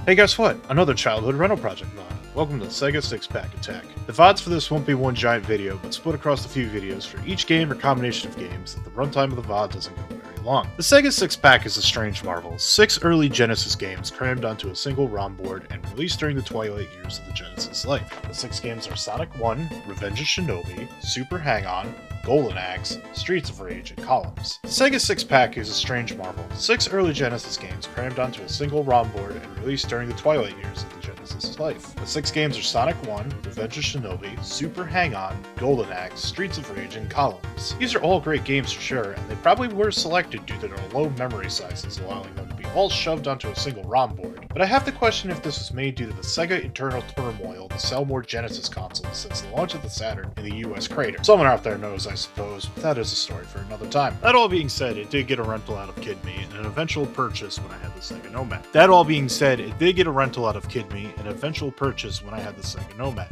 Hey, guess what? Another childhood rental project VOD. Welcome to the Sega 6-Pack Attack. The VODs for this won't be one giant video, but split across a few videos for each game or combination of games that the runtime of the VOD doesn't go very long. The Sega 6-Pack is a strange marvel. 6 early Genesis games crammed onto a single ROM board and released during the twilight years of the Genesis life. The 6 games are Sonic 1, Revenge of Shinobi, Super Hang-On, Golden Axe, Streets of Rage, and Columns. The Sega 6-Pack is a strange marvel. 6 early Genesis games crammed onto a single ROM board and released during the twilight years of the Genesis life. The 6 games are Sonic 1, Revenge of Shinobi, Super Hang-On, Golden Axe, Streets of Rage, and Columns. These are all great games for sure, and they probably were selected due to their low memory sizes, allowing them to be all shoved onto a single ROM board. But I have to question if this was made due to the Sega internal turmoil to sell more Genesis consoles since the launch of the Saturn in the US crater. Someone out there knows, I suppose, but that is a story for another time. That all being said, it did get a rental out of KidMe and an eventual purchase when I had the Sega Nomad.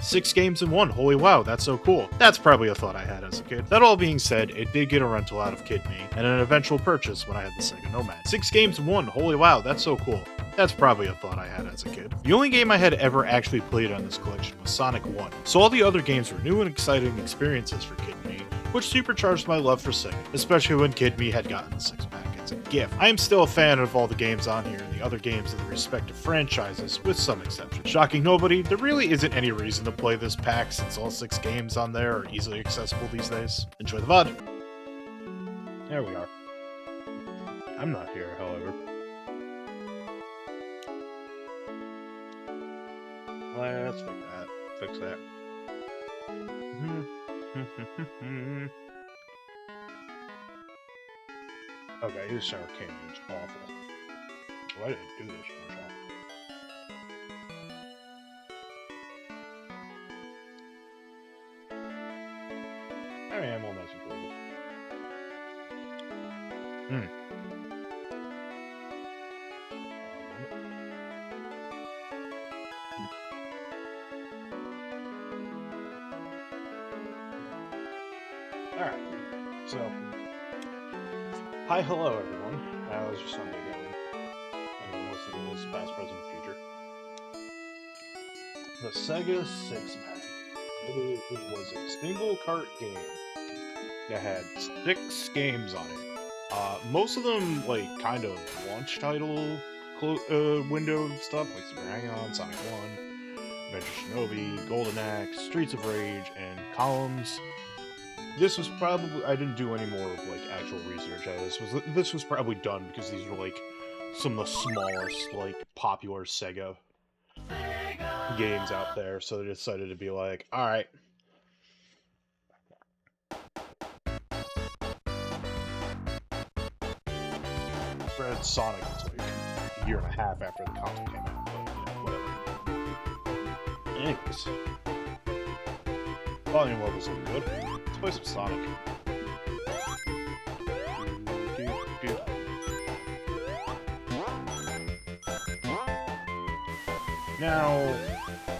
6 games in one, holy wow, that's so cool. That's probably a thought I had as a kid. That all being said, it did get a rental out of KidMe and an eventual purchase when I had the Sega Nomad. 6 games in one, holy wow, that's so cool. That's probably a thought I had as a kid. The only game I had ever actually played on this collection was Sonic 1, so all the other games were new and exciting experiences for KidMe, which supercharged my love for Sega, especially when KidMe had gotten the 6-pack as a gift. I am still a fan of all the games on here and the other games of the respective franchises, with some exceptions. Shocking nobody, there really isn't any reason to play this pack since all 6 games on there are easily accessible these days. Enjoy the VOD! There we are. I'm not here, however. Let's fix that. Okay, this shower came in. It's awful. Why did I do this, Michelle? I mean, I'm all nice and clean. Alright, so, hi, hello everyone. How's your Sunday going? Anyone listening to this, past, present, future? The Sega 6-pack. It was a single cart game that had 6 games on it. Most of them, like, kind of launch title window stuff, like Super Hang-On, Sonic 1, Revenge of Shinobi, Golden Axe, Streets of Rage, and Columns. This was probably, I didn't do any more, like, actual research on this. This was probably done because these were, like, some of the smallest, like, popular Sega games out there, so they decided to be like, alright. Granted, Sonic was, like, a year and a half after the console came out, but, you know, whatever. Anyways. Volume levels look good. Let's play some Sonic. Now,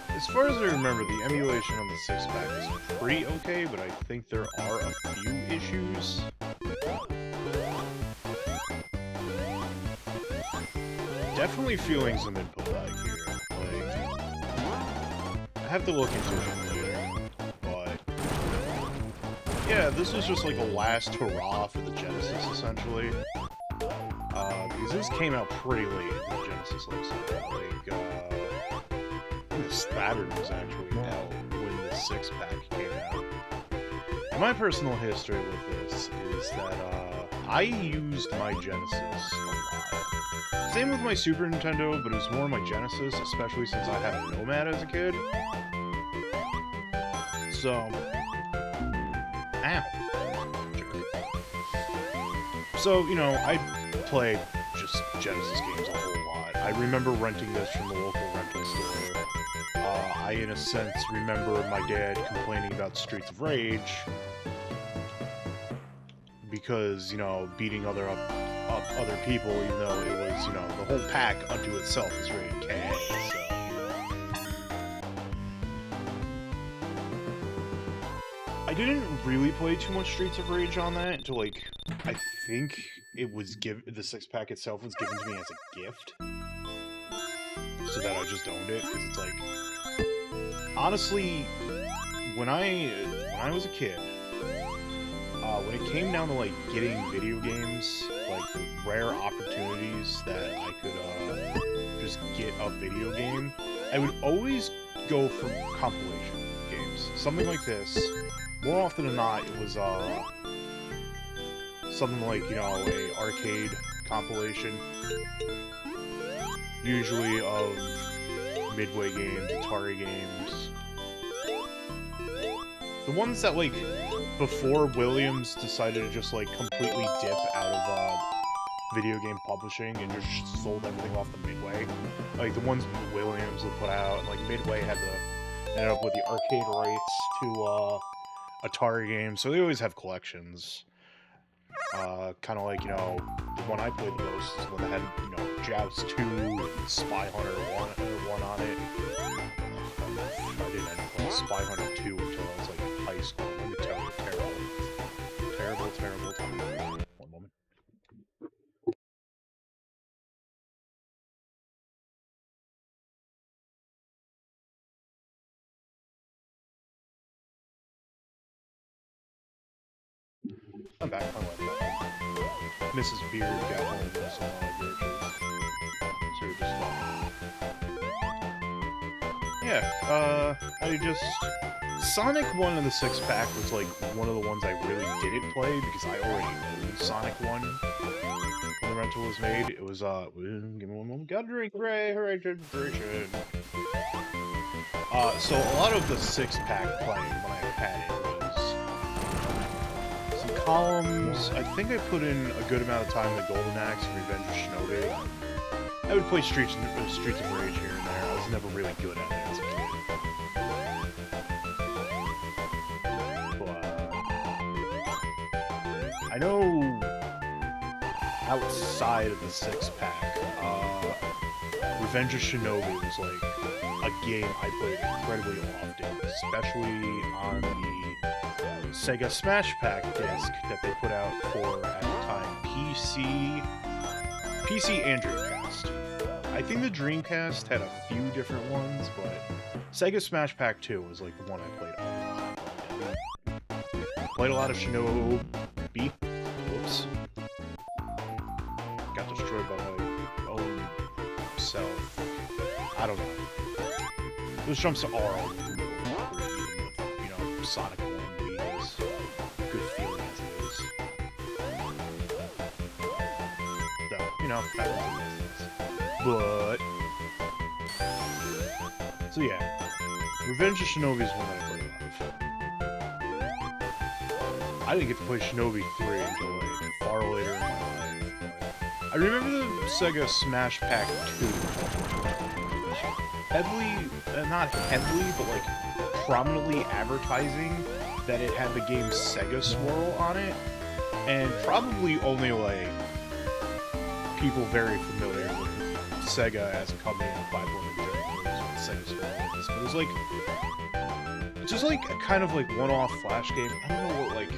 as far as I remember, the emulation on the 6-pack is pretty okay, but I think there are a few issues. Definitely feeling some input lag here. Like, I have to look into it later. Yeah, this was just like a last hurrah for the Genesis, essentially. Because this came out pretty late in the Genesis lifecycle. Like, I think the Saturn was actually out when the 6-pack came out. And my personal history with this is that, I used my Genesis a lot. Same with my Super Nintendo, but it was more my Genesis, especially since I had a Nomad as a kid. So... Ow. So, you know, I play just Genesis games a whole lot. I remember renting this from the local rental store. I, in a sense, remember my dad complaining about Streets of Rage because, you know, beating up other people, even though it was, you know, the whole pack unto itself is rated KA, so... I didn't really play too much Streets of Rage on that until, like, I think it was the 6-pack itself was given to me as a gift. so that I just owned it, because it's like, honestly, when I was a kid, when it came down to like getting video games, like the rare opportunities that I could just get a video game, I would always go for compilation games. Something like this. More often than not, it was something like, you know, a arcade compilation, usually of Midway games, Atari games. The ones that, like, before Williams decided to just, like, completely dip out of video game publishing and just sold everything off the Midway. Like, the ones Williams would put out, like, Midway ended up with the arcade rights to Atari games, so they always have collections. Kind of like, you know, the one I played the most is the one that had, you know, Joust 2 and Spy Hunter 1 on it. I didn't end up playing Spy Hunter 2 until I was, like, in high school. Let me tell you, terrible time. One moment. I'm back. My wife got home. Mrs. Beard got home with some groceries. So we're just I just... Sonic 1 in the 6-pack was, like, one of the ones I really didn't play, because I already owned Sonic 1 when the rental was made. It was, give me one moment. Got a drink, hooray, hydration. So a lot of the 6-pack playing when I had it was some columns. I think I put in a good amount of time in the Golden Axe and Revenge of Shinobi. I would play Streets of Rage here and there. I was never really good at it as a kid. I know outside of the 6-pack, Revenge of Shinobi was like a game I played incredibly often, especially on the Sega Smash Pack disc that they put out for, at the time, PC and Dreamcast. I think the Dreamcast had a few different ones, but Sega Smash Pack 2 was like the one I played often. Played a lot of Shinobi. Whoops. Got destroyed by my own self. I don't know. Those jumps are all with, you know, Sonic 1 is good feeling as it is. Though, you know, that was but... So yeah. Revenge of Shinobi is one that I played a lot of. I didn't get to play Shinobi 3 until, like, far later in my life. I remember the Sega Smash Pack 2. Heavily, not heavily, but, like, prominently advertising that it had the game Sega Swirl on it. And probably only, like, people very familiar with Sega as a company and platform in general knows what Sega Swirl is. But it was, like, just, like, a kind of, like, one-off Flash game. I don't know what, like,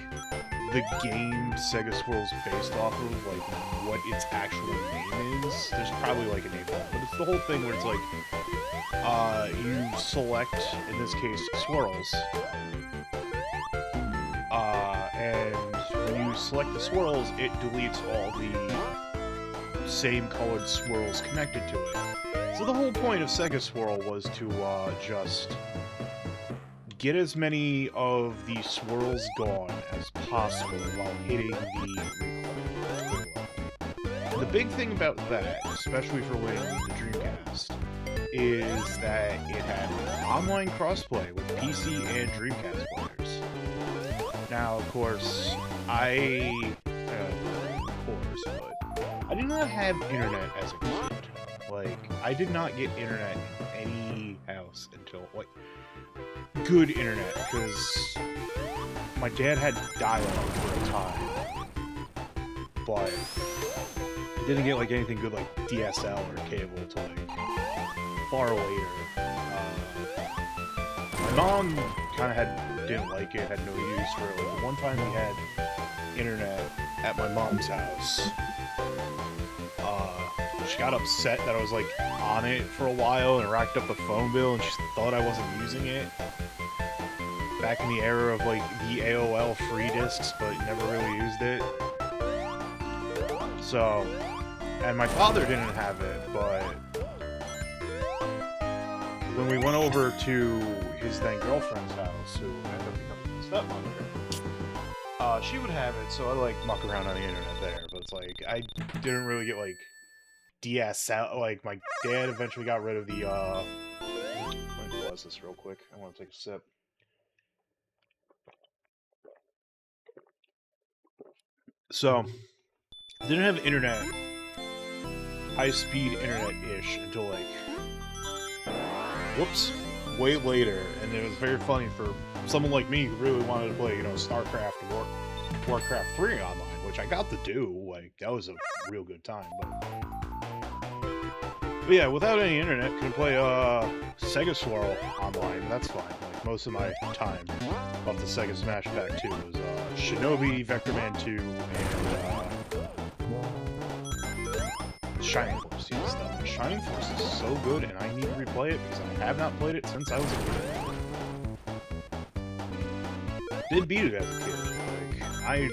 the game Sega Swirl's based off of, like, what its actual name is. There's probably, like, a name for it, but it's the whole thing where it's, like, you select, in this case, swirls. And when you select the swirls, it deletes all the same colored swirls connected to it. So the whole point of Sega Swirl was to, just get as many of the swirls gone as possible while hitting the record. And the big thing about that, especially for winning the Dreamcast, is that it had online crossplay with PC and Dreamcast players. Now, of course, I did not have internet as a kid. Like, I did not get internet in any house until, like, good internet, because my dad had dial-up for a time, but didn't get, like, anything good like DSL or cable until, like, far later. My mom kind of didn't like it, had no use for it. Like, the one time we had internet at my mom's house, she got upset that I was like on it for a while and racked up the phone bill, and she thought I wasn't using it. Back in the era of like the AOL free discs, but never really used it. So, and my father didn't have it, but when we went over to his then girlfriend's house, who ended up becoming his stepmother, she would have it, so I like muck around on the internet there. But it's like I didn't really get like DSL. Like my dad eventually got rid of the. Let me pause this real quick. I want to take a sip. So, didn't have internet, high-speed internet-ish until like, whoops, way later, and it was very funny for someone like me who really wanted to play, you know, StarCraft or Warcraft 3 online, which I got to do. Like, that was a real good time. But yeah, without any internet, couldn't play Sega Swirl online. That's fine. Like most of my time off the Sega Smash Pack 2 was Shinobi, Vector Man 2, and Shining Force. Yes, the Shining Force is so good, and I need to replay it because I have not played it since I was a kid. Did beat it as a kid. Like I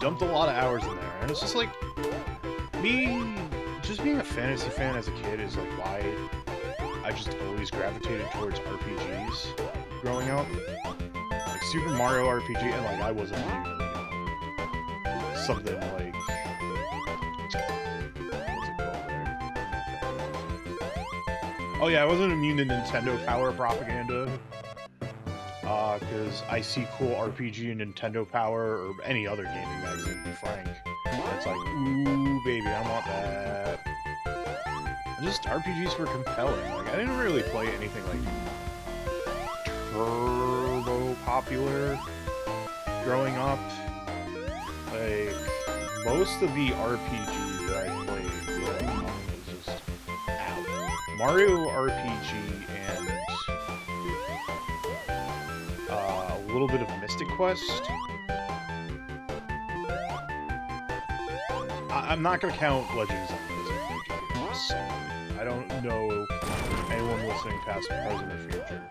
dumped a lot of hours in there, and it's just like just being a fantasy fan as a kid is like why I just always gravitated towards RPGs growing up. Like Super Mario RPG, and like I wasn't something like what's it called there? Oh yeah, I wasn't immune to Nintendo Power propaganda. Because I see cool RPG in Nintendo Power or any other gaming magazine, to be frank. It's like, ooh, baby, I want that. And just RPGs were compelling. Like, I didn't really play anything like turbo popular growing up. Like, most of the RPGs that I played growing up was just out. Mario RPG and a little bit of Mystic Quest. I'm not going to count Legends of Zelda as an RPG. Sorry. I don't know anyone listening past, present, or future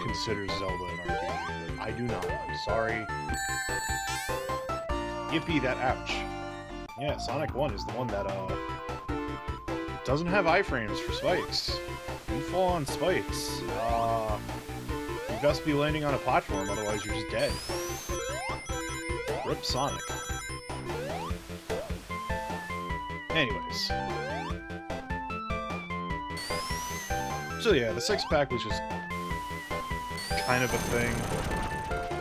considers Zelda an RPG, but I do not. I'm sorry. Yippee, that ouch. Yeah, Sonic 1 is the one that doesn't have iframes for spikes. You fall on spikes. You best be landing on a platform, otherwise you're just dead. Rip Sonic. Anyways. So yeah, the six-pack was just kind of a thing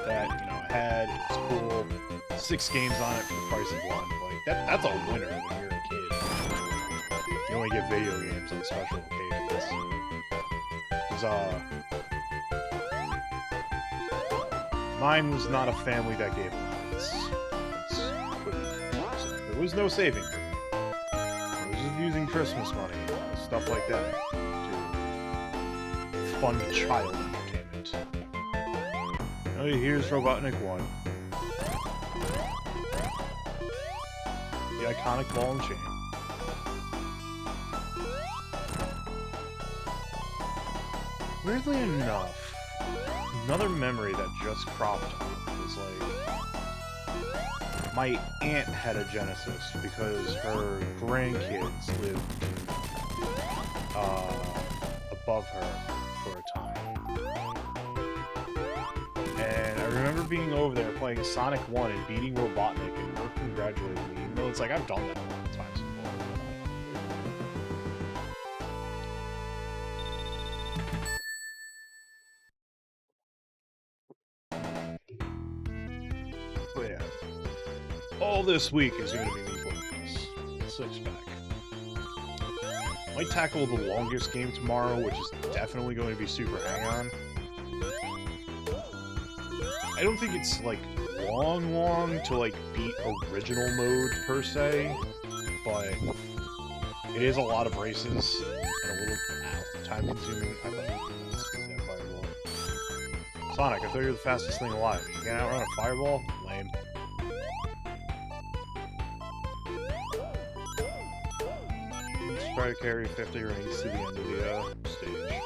that, you know, I had. It was cool. 6 games on it for the price of 1. Like, that's a winner when you're a kid. You only get video games on special occasions. Mine was not a family that gave allowance. There was no saving for me. I was just using Christmas money, stuff like that, to fund child entertainment. Oh, here's Robotnik 1. The iconic ball and chain. Weirdly enough, another memory that just cropped up was like my aunt had a Genesis because her grandkids lived above her for a time. And I remember being over there playing Sonic 1 and beating Robotnik and her congratulating me, even though it's like I've done that a lot of times before. But yeah, all this week is going to be me playing this 6-pack. Might tackle the longest game tomorrow, which is definitely going to be Super Hang-On. I don't think it's, like, long to, like, beat original mode, per se, but it is a lot of races, and a little, time-consuming. I thought you could speed that fireball. Sonic, I thought you were the fastest thing alive. You can't outrun a fireball? Lame. try to carry 50 rings to the end of the stage.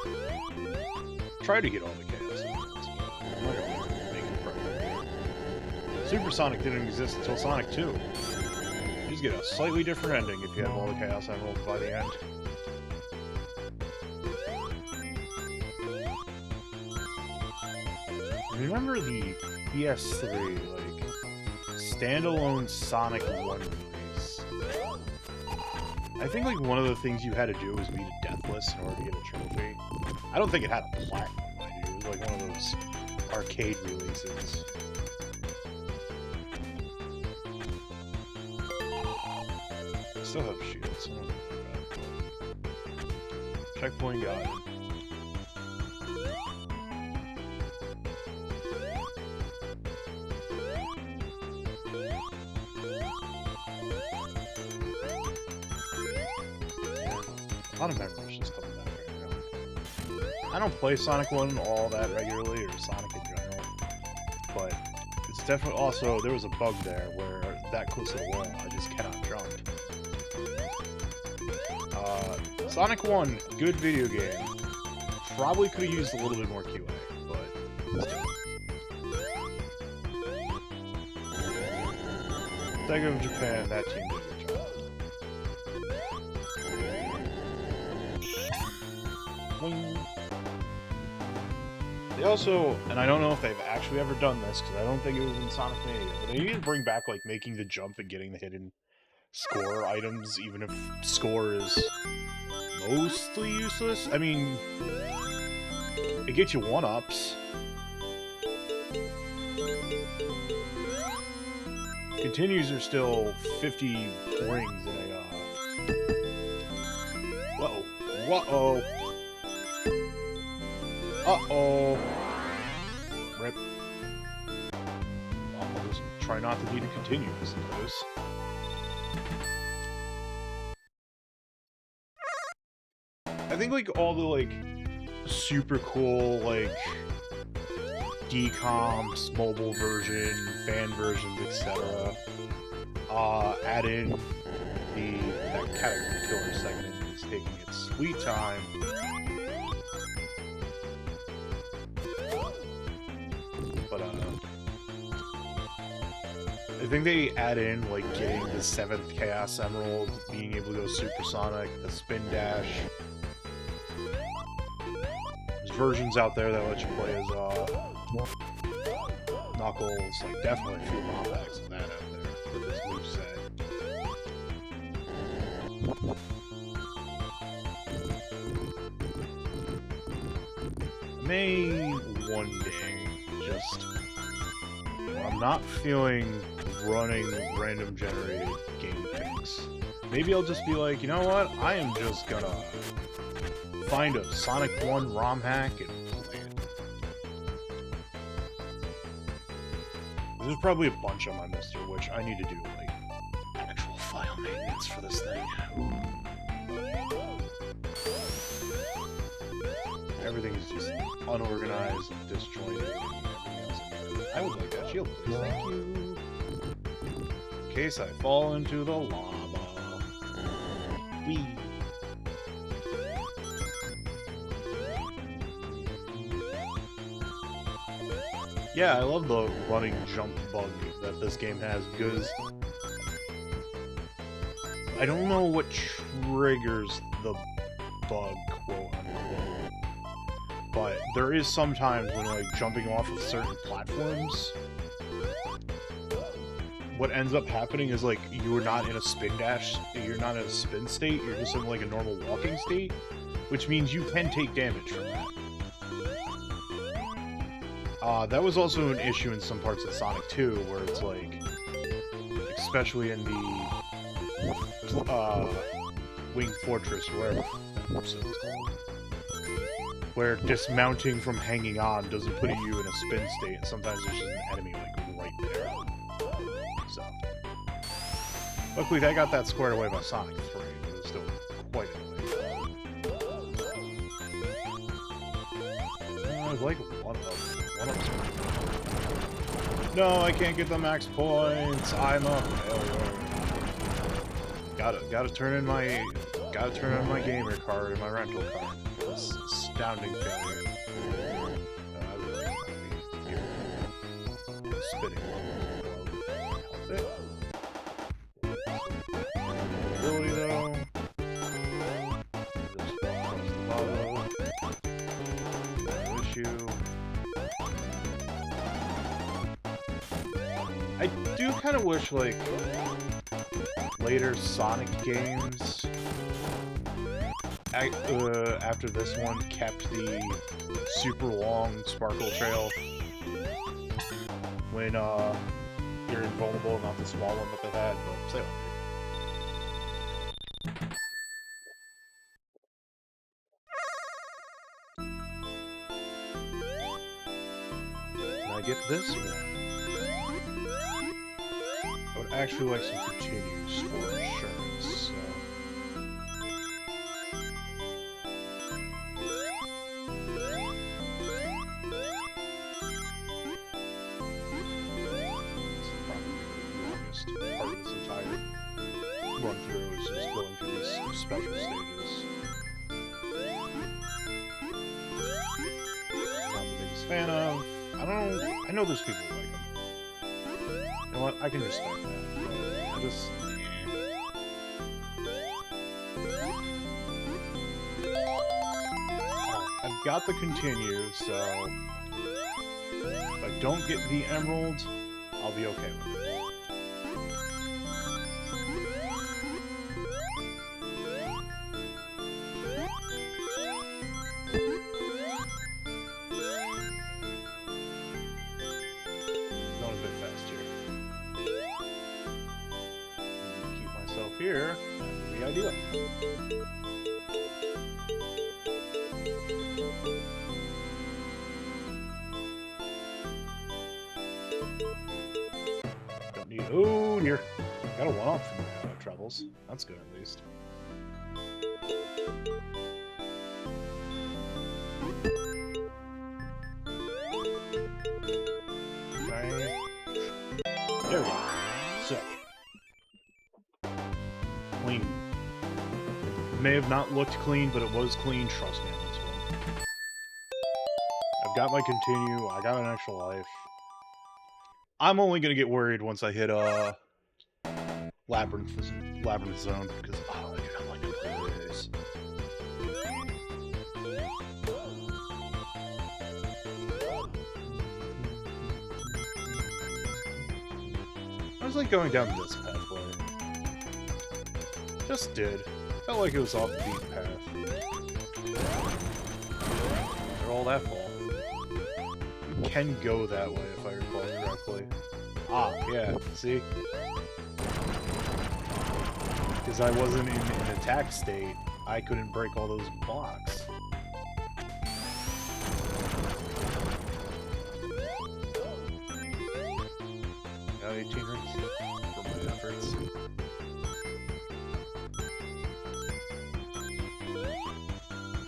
Try to get all the chaos emeralds, but I'm not gonna make it perfect. Supersonic didn't exist until Sonic 2. You just get a slightly different ending if you have all the chaos emeralds by the end. Remember the PS3, like, standalone Sonic 1 release? I think, like, one of the things you had to do was beat a Deathless in order to get a trophy. I don't think it had a platinum, mind you. It was, like, one of those arcade releases. I still have shields. So I don't know about that. Checkpoint got it. A lot of memories just coming back right now. I don't play Sonic 1 all that regularly, or Sonic in general, but it's definitely also, there was a bug there where that close to the wall, I just cannot jump. Sonic 1, good video game. Probably could have used a little bit more QA, but still. Sega of Japan, that team did a good job. They also, and I don't know if they've actually ever done this, because I don't think it was in Sonic Mania, but they need to bring back, like, making the jump and getting the hidden score items, even if score is mostly useless. I mean, it gets you 1-ups. Continues are still 50 rings in a, Uh-oh. Uh-oh. Rip. I'll just try not to need to continue this into this. I think, like, all the, like, super cool, like, decomps, mobile version, fan versions, etc. Add in that category killer segment is taking its sweet time. But I think they add in, like, getting the 7th Chaos Emerald, being able to go supersonic, the spin dash. There's versions out there that let you play as Knuckles, like, definitely a few ROM packs of that out there with this moveset. May one day just, when I'm not feeling running random generated game picks, maybe I'll just be like, you know what, I am just gonna find a Sonic 1 ROM hack and play it. There's probably a bunch on my mister, which I need to do, like, actual file maintenance for this thing. Everything's just unorganized and disjointed and everything else. I would like that shield, please. Thank you. In case I fall into the lava. Whee! Yeah, I love the running jump bug that this game has, because I don't know what triggers the bug, quote-unquote, but there is sometimes when, like, jumping off of certain platforms, what ends up happening is, like, you're not in a spin dash, you're not in a spin state, you're just in, like, a normal walking state, which means you can take damage from that. That was also an issue in some parts of Sonic 2, where it's like, especially in the Wing Fortress, or whatever that episode is called, where dismounting from hanging on doesn't put you in a spin state, and sometimes there's just an enemy, like, right there. So, luckily they got that squared away by Sonic 3, but it was still quite annoying. I like one-up. No, I can't get the max points. I'm a failure. Gotta turn in my Gotta turn on my gamer card and my rental card. This astounding failure. I really like here. Spinning outfit. Ability though. Just walk across the lava. No issue. I do kind of wish, like, later Sonic games after this one kept the super long sparkle trail when you're invulnerable, not the small one that they had, but say Can I get this one? I would actually like some continues for insurance, so... part of this entire run-through is just going through these special stages. Not the biggest fan of. I know there's people who like them. You know what? I can respect that. I just... I've got the continue, so... if I don't get the emerald, I'll be okay with it. Here, that would be ideal. Don't need. Oh dear, got a one-up from my troubles. That's good at least. Okay. There we go. Sick. Clean. May have not looked clean, but it was clean, trust me on this one. I've got my continue, I got an extra life. I'm only gonna get worried once I hit Labyrinth Zone, because oh, I do not like to play this. I was like going down this pathway. Just did. Felt like it was off the beaten path. After all that fall. You can go that way if I recall correctly. Ah, yeah, see? Because I wasn't in an attack state, I couldn't break all those blocks. Got 18 rings for my efforts.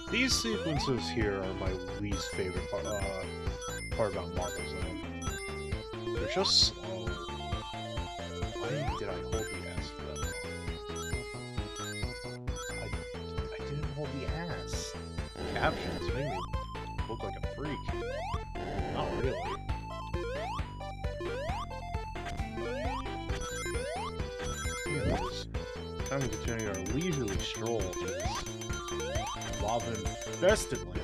These sequences here are my least favorite part about Marble Zone. They're just slow. Why did I hold the ass for that long? I didn't hold the ass. Captions make me look like a freak. Not really. Time to continue our leisurely stroll through this lava-infested land.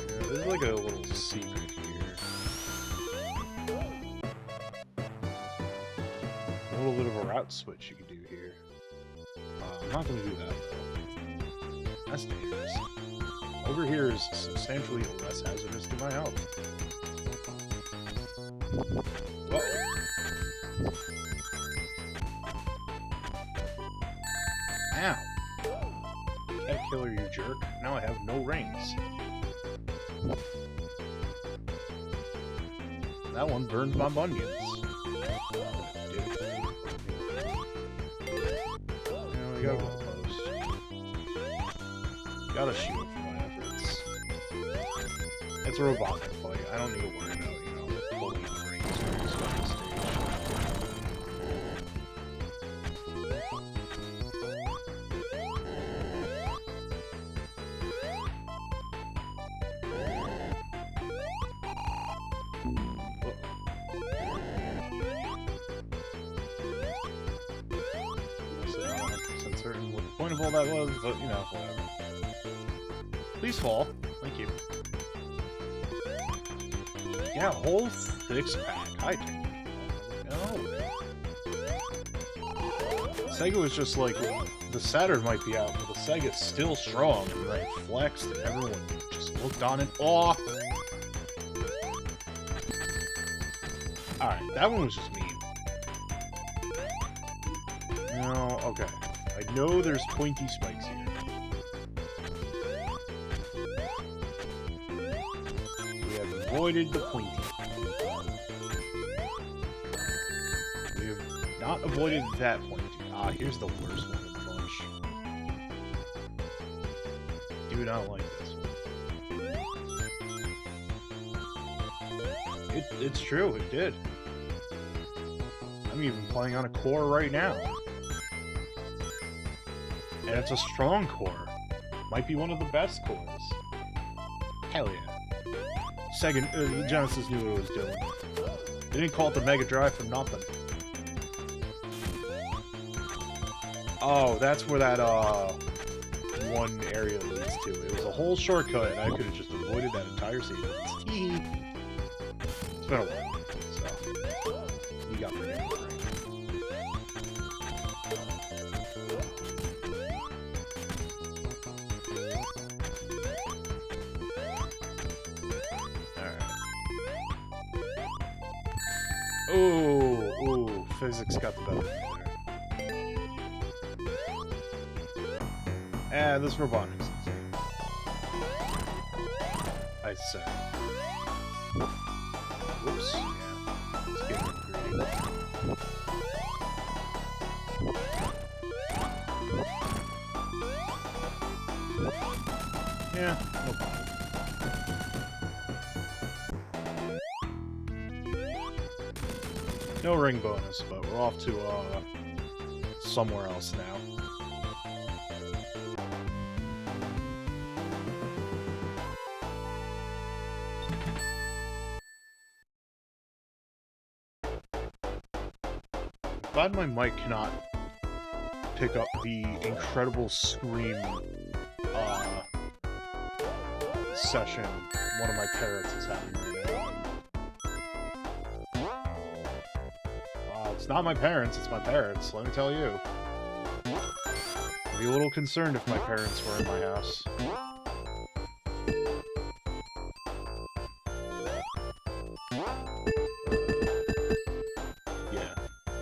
Yeah, there's like a little secret here. A little bit of a route switch you can do here. I'm not going to do that, though. That's dangerous. Over here is substantially less hazardous to my health. Whoa. Ow. Cat killer, you jerk. Now I have no rings. That one burned my bunions. Now we gotta go close. Gotta shield for my efforts. It's a robotic fight. I don't need to worry about, you know, pulling the rings during this fucking stage. painful that was, but, you know, whatever. Please fall. Thank you. Yeah, whole 6-pack. Hi, Jake. No. Sega was just like, the Saturn might be out, but the Sega's still strong, and they flexed, and everyone just looked on in awe. Alright, that one was just mean. No, okay. I know there's pointy spikes here. We have avoided the pointy. We have not avoided that pointy. Ah, here's the worst one of the bunch. Do not like this one. It's true, it did. I'm even playing on a core right now. And it's a strong core. Might be one of the best cores. Hell yeah. Sega, Genesis knew what it was doing. They didn't call it the Mega Drive for nothing. Oh, that's where that, one area leads to. It was a whole shortcut, and I could have just avoided that entire sequence. It's been a while, so you got forgiven. Alright. Ooh, physics got the better of me there. And this robotics. I say. Whoops. Yeah. It's getting greedy. Yeah, no problem. No ring bonus, but we're off to, somewhere else now. Glad my mic cannot pick up the incredible scream session one of my parrots is having right now. It's not my parents, it's my parrots, let me tell you. I'd be a little concerned if my parents were in my house.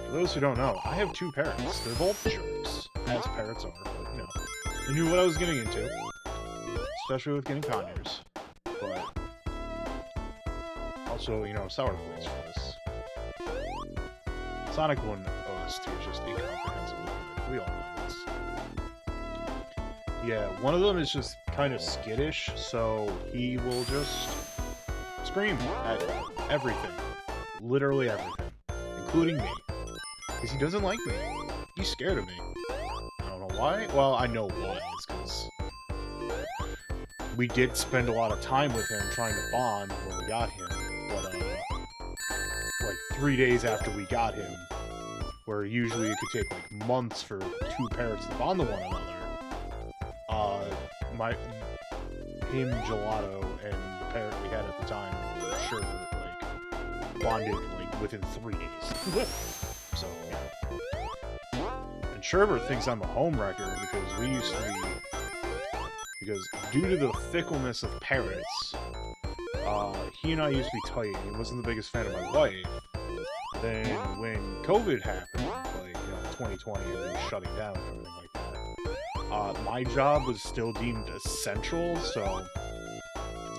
For those who don't know, I have 2 parents. They're both jerks, as parrots are, but, you know. I knew what I was getting into, especially with getting Conyers, but also, you know, sour points for this. Sonic 1 OST is just incomprehensible. We all know this. Yeah, one of them is just kind of skittish, so he will just scream at everything. Literally everything. Including me. Because he doesn't like me. He's scared of me. I don't know why. Well, I know why. It's because we did spend a lot of time with him trying to bond when we got him. But, like 3 days after we got him, where usually it could take like months for 2 parrots to bond to one another, him, Gelato, and the parrot we had at the time, sure, like, bonded like within 3 days. So, yeah. And Sherbert thinks I'm a homewrecker because we used to be... Because due to the fickleness of parrots, he and I used to be tight. He wasn't the biggest fan of my wife. Then when COVID happened, like, 2020, and then shutting down and everything like that, my job was still deemed essential, so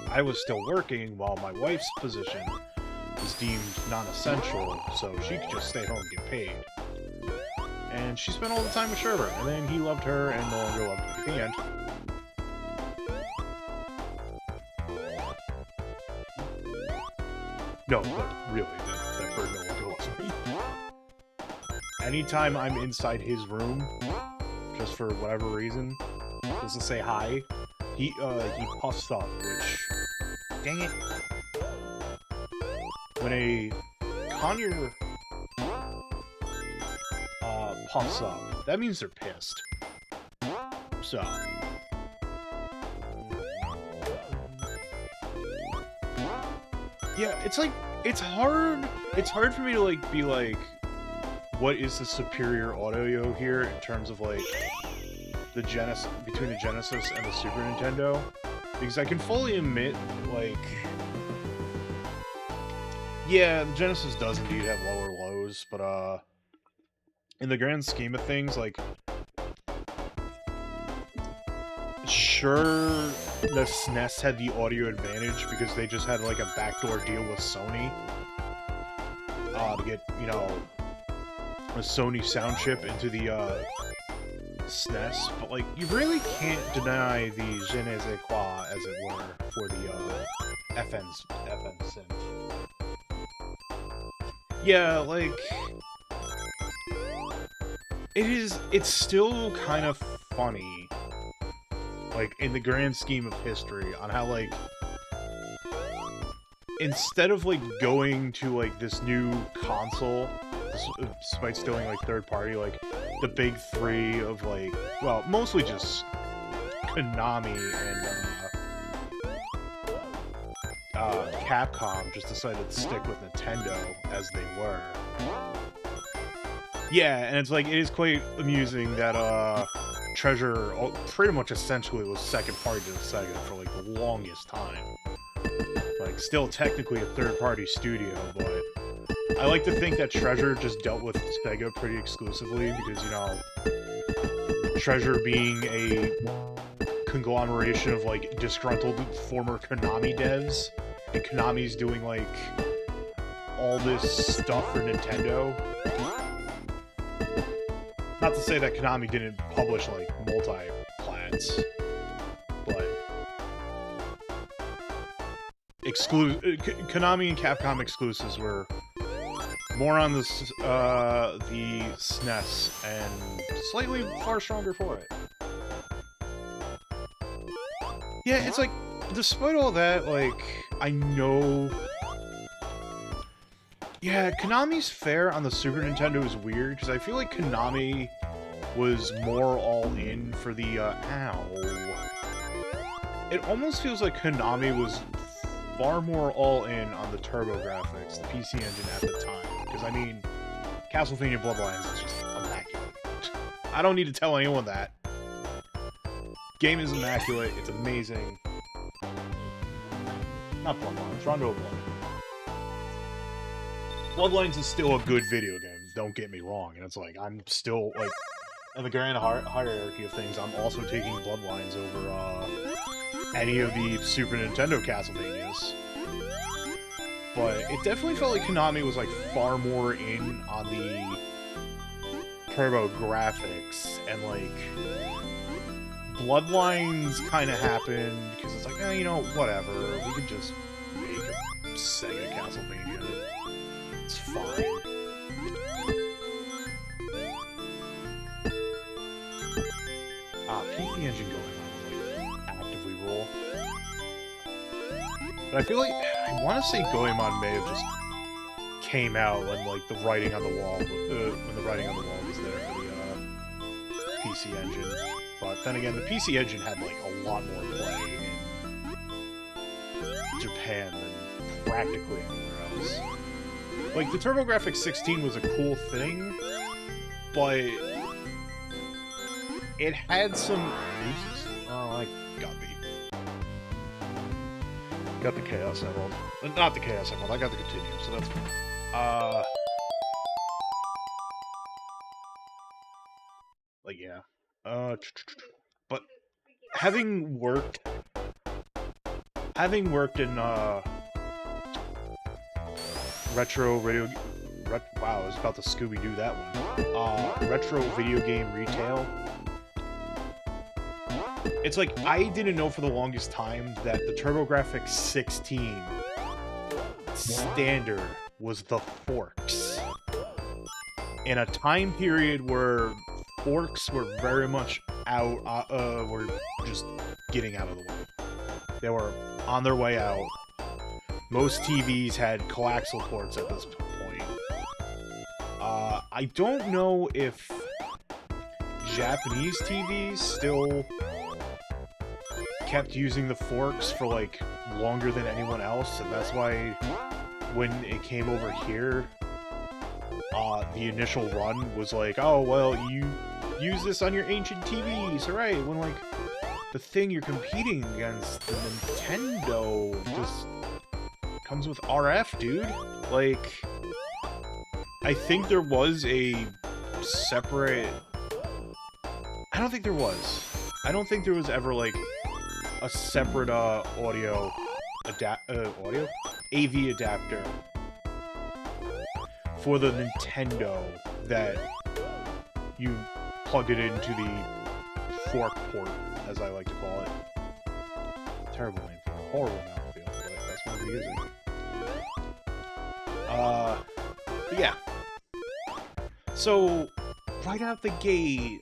I was still working while my wife's position was deemed non-essential, so she could just stay home and get paid. And she spent all the time with Sherbert, and then he loved her and no longer loved me. The end. No, but really, that bird no longer loves me. Anytime I'm inside his room, just for whatever reason, just to say hi, he puffs up, which... Dang it. When a conure puffs up, that means they're pissed. So yeah, it's like it's hard for me to like be like, what is the superior audio here in terms of like the Genesis, between the Genesis and the Super Nintendo, because I can fully admit, like, yeah, the Genesis does indeed have lower lows, but in the grand scheme of things, like, sure, the SNES had the audio advantage because they just had like a backdoor deal with Sony to get, you know, a Sony sound chip into the SNES, but like you really can't deny the je ne sais quoi, as it were, for the FN synth. Yeah, like it's still kind of funny, like in the grand scheme of history, on how like instead of like going to like this new console, despite still being like third party, like the big three of like, well, mostly just Konami and Capcom just decided to stick with Nintendo as they were. Yeah, and it's like, it is quite amusing that Treasure pretty much essentially was second party to Sega for like the longest time. Like, still technically a third party studio, but I like to think that Treasure just dealt with Sega pretty exclusively because, you know, Treasure being a conglomeration of, like, disgruntled former Konami devs, and Konami's doing, like, all this stuff for Nintendo. Not to say that Konami didn't publish, like, multi-plats, but Konami and Capcom exclusives were more on the SNES, and slightly far stronger for it. Yeah, it's like, despite all that, like, I know... Yeah, Konami's fare on the Super Nintendo is weird, because I feel like Konami was more all-in for the, ow. It almost feels like Konami was far more all-in on the TurboGrafx, the PC engine at the time. Because, I mean, Castlevania Bloodlines is just immaculate. I don't need to tell anyone that. Game is immaculate, it's amazing. Not Bloodlines, Rondo of Blood. Bloodlines is still a good video game, don't get me wrong. And it's like, I'm still, like, in the grand hierarchy of things, I'm also taking Bloodlines over, any of the Super Nintendo Castlevanias. But it definitely felt like Konami was, like, far more in on the TurboGrafx, and, like, Bloodlines kind of happened because it's like, eh, you know, whatever, we could just make a Sega Castlevania. It's fine. Keep the engine going on, like, actively roll. But I feel like, I want to say Goemon may have just came out when, like, the writing on the wall, when the writing on the wall was there for the, PC engine. But then again, the PC engine had, like, a lot more play in Japan than practically anywhere else. Like, the TurboGrafx 16 was a cool thing, but it had some... Oops. Oh, I got beat. Got the Chaos Emerald. Not the Chaos Emerald, I got the Continue, so that's fine. Like, yeah. But having worked in, retro video... wow, I was about to Scooby-Doo that one. Retro video game retail. It's like, I didn't know for the longest time that the TurboGrafx 16 standard was the forks. In a time period where forks were very much out, were just getting out of the way. They were on their way out. Most TVs had coaxial ports at this point. I don't know if Japanese TVs still kept using the forks for like longer than anyone else, and that's why when it came over here, the initial run was like, oh well, you use this on your ancient TVs, hooray! When like the thing you're competing against, the Nintendo, just comes with RF, dude. Like, I think there was a separate... I don't think there was. I don't think there was ever, like, a separate, audio AV adapter for the Nintendo that you plugged it into the fork port, as I like to call it. Terrible name for a horrible mouthfeel, but that's what we're using. But yeah. So, right out the gate,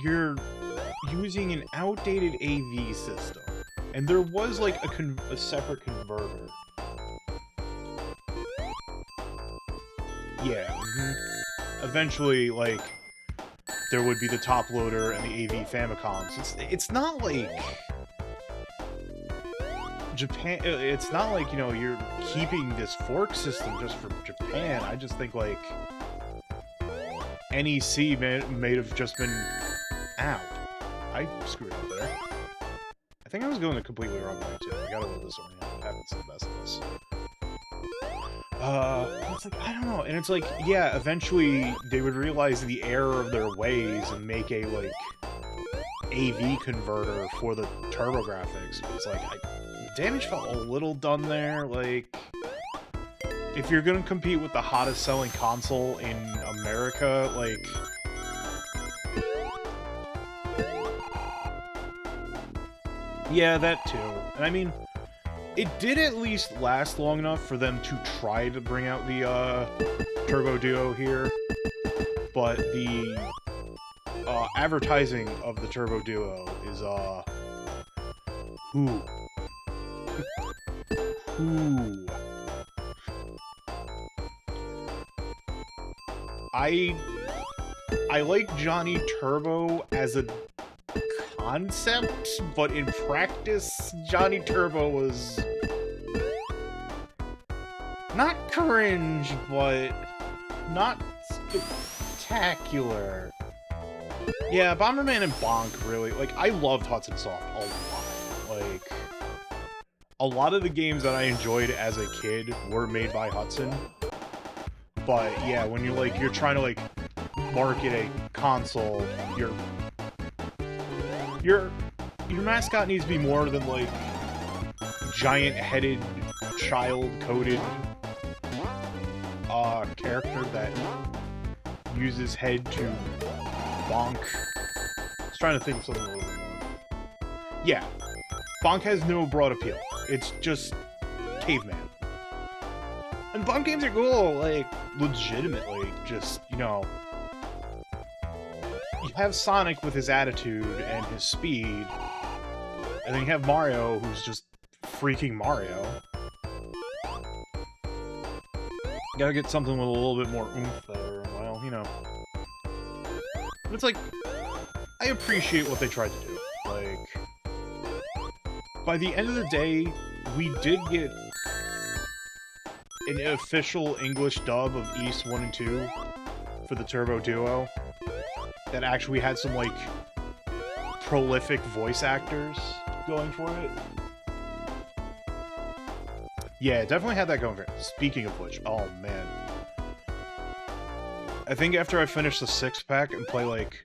you're using an outdated AV system. And there was, like, a separate converter. Yeah, eventually, like, there would be the top loader and the AV Famicoms. It's not like Japan. It's not like, you know, you're keeping this fork system just for Japan. I just think like NEC may have just been out. I screwed up there. I think I was going the completely wrong way too. I got a little disoriented. It happens to the best of us. It's like, I don't know, and it's like, yeah, eventually they would realize the error of their ways and make a, like, AV converter for the TurboGrafx, but it's like, damage felt a little done there, like, if you're gonna compete with the hottest selling console in America, like, yeah, that too, and I mean, it did at least last long enough for them to try to bring out the Turbo Duo here, but the advertising of the Turbo Duo is ooh. I like Johnny Turbo as a concept, but in practice, Johnny Turbo was not cringe, but not spectacular. Yeah, Bomberman and Bonk, really. Like, I loved Hudson Soft a lot. Like, a lot of the games that I enjoyed as a kid were made by Hudson. But, yeah, when you're trying to, like, market a console, your mascot needs to be more than, like, giant-headed, child-coded character that uses head to bonk. I was trying to think of something a little bit more. Yeah, Bonk has no broad appeal. It's just caveman. And Bonk games are cool, like, legitimately, just, you know... You have Sonic with his attitude and his speed, and then you have Mario, who's just freaking Mario. Gotta get something with a little bit more oomph there, and well, you know. But it's like, I appreciate what they tried to do. Like, by the end of the day, we did get an official English dub of East 1 and 2 for the Turbo Duo. That actually had some, like, prolific voice actors going for it. Yeah, it definitely had that going for it. Speaking of which, oh man. I think after I finish the 6-pack and play, like,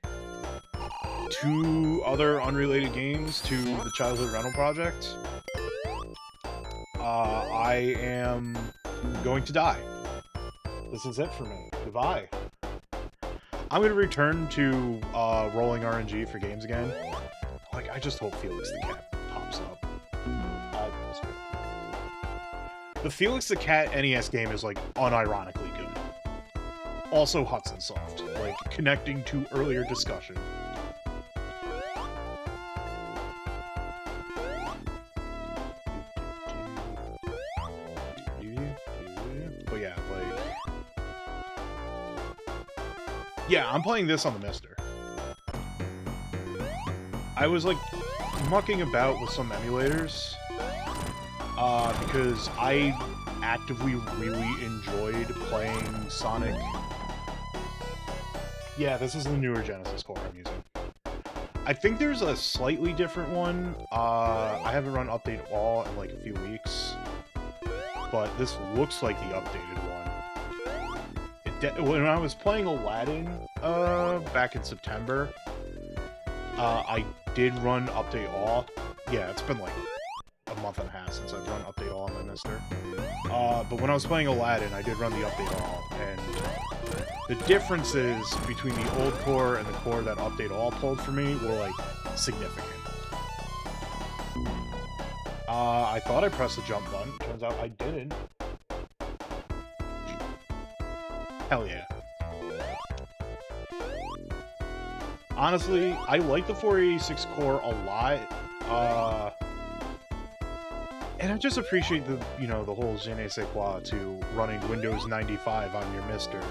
2 other unrelated games to the Childhood Rental Project, I am going to die. This is it for me. Goodbye. I'm gonna return to rolling RNG for games again. Like, I just hope Felix the Cat pops up. The Felix the Cat NES game is, like, unironically good. Also Hudson Soft, like, connecting to earlier discussion. But yeah, like... Yeah, I'm playing this on the Mister. I was, like, mucking about with some emulators, because I actively really enjoyed playing Sonic. Yeah, this is the newer Genesis core I'm using. I think there's a slightly different one. I haven't run Update All in, like, a few weeks, but this looks like the updated one. When I was playing Aladdin, back in September, I did run Update All. Yeah, it's been like a month and a half since I've run Update All on my Mister. But when I was playing Aladdin, I did run the Update All, and the differences between the old core and the core that Update All pulled for me were, like, significant. I thought I pressed the jump button. Turns out I didn't. Hell yeah. Honestly, I like the 486 core a lot, and I just appreciate the, you know, the whole je ne sais quoi to running Windows 95 on your Mister.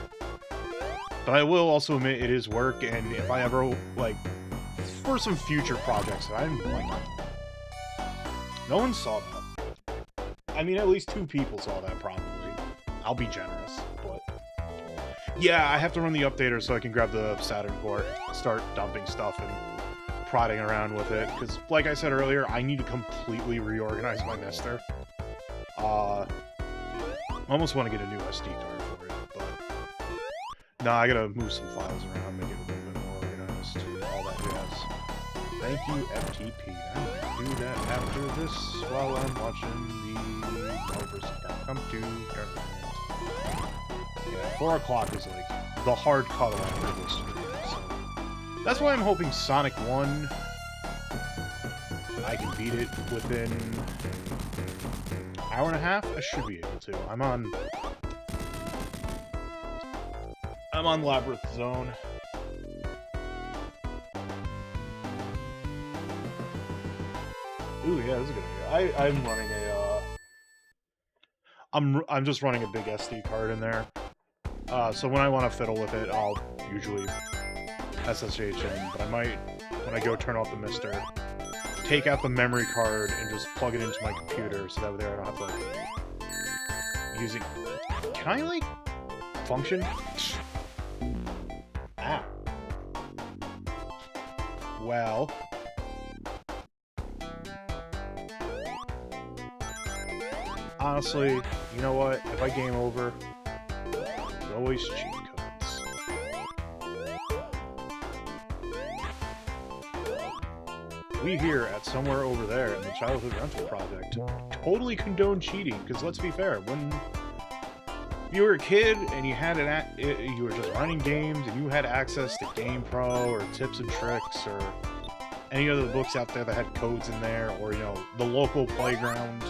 But I will also admit it is work, and if I ever, like, for some future projects that I'm like, no one saw that. I mean, at least 2 people saw that, probably. I'll be generous, but yeah, I have to run the updater so I can grab the Saturn core, start dumping stuff and prodding around with it, because, like I said earlier, I need to completely reorganize my Mister. I almost want to get a new SD card for it, but no, I gotta move some files around, make it a little bit more organized, all that jazz. Thank you, FTP. I'm gonna do that after this while I'm watching the Marvel vs. Capcom 2 tournament. Yeah, 4 o'clock is like the hard cutoff for this stream, so that's why I'm hoping Sonic 1, I can beat it within an hour and a half. I should be able to. I'm on Labyrinth Zone. Ooh, yeah, this is a good idea. I'm running a I'm just running a big SD card in there. So when I want to fiddle with it, I'll usually SSH in, but I might, when I go turn off the Mister, take out the memory card and just plug it into my computer, so that way I don't have to, like, use it. Can I, like, function? Ah. Well. Honestly, you know what? If I game over, there's always cheat codes. We here at Somewhere Over There in the Childhood Rental Project totally condone cheating, because let's be fair, when you were a kid and you had you were just running games and you had access to GamePro or Tips and Tricks or any other books out there that had codes in there, or, you know, the local playground,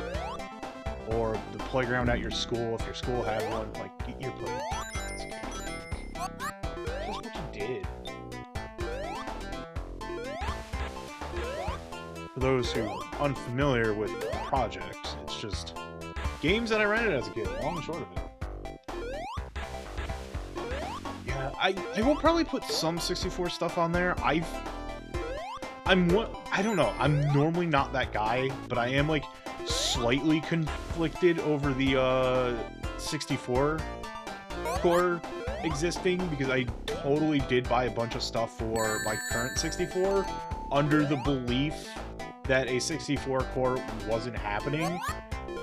or the playground at your school, if your school had one, like, you're playing just what you did. For those who are unfamiliar with the project, it's just games that I rented as a kid, long and short of it. Yeah, I will probably put some 64 stuff on there. I don't know, I'm normally not that guy, but I am, like, slightly conflicted over the 64 core existing, because I totally did buy a bunch of stuff for my current 64 under the belief that a 64 core wasn't happening,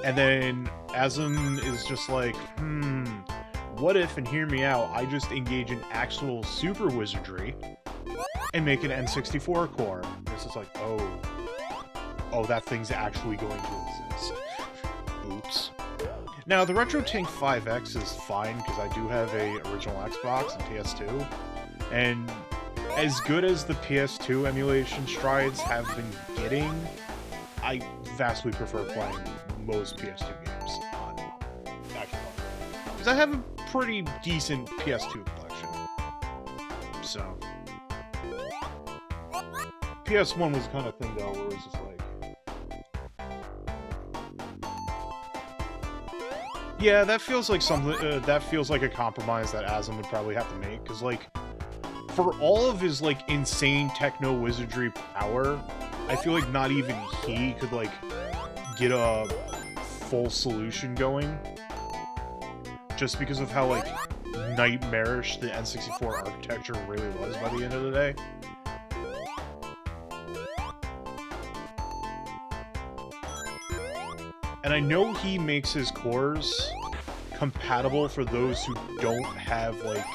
and then Asm is just like, what if, and hear me out, I just engage in actual super wizardry and make an N64 core. This is like, oh, that thing's actually going to exist. Oops. Now, the RetroTink 5X is fine, because I do have a original Xbox and PS2, and as good as the PS2 emulation strides have been getting, I vastly prefer playing most PS2 games on actual hardware, because I have a pretty decent PS2 collection. So PS1 was the kind of thing, though, where it was just like, yeah, that feels like something. That feels like a compromise that Asm would probably have to make, because, like, for all of his, like, insane techno-wizardry power, I feel like not even he could, like, get a full solution going. Just because of how, like, nightmarish the N64 architecture really was by the end of the day. And I know he makes his cores compatible for those who don't have, like,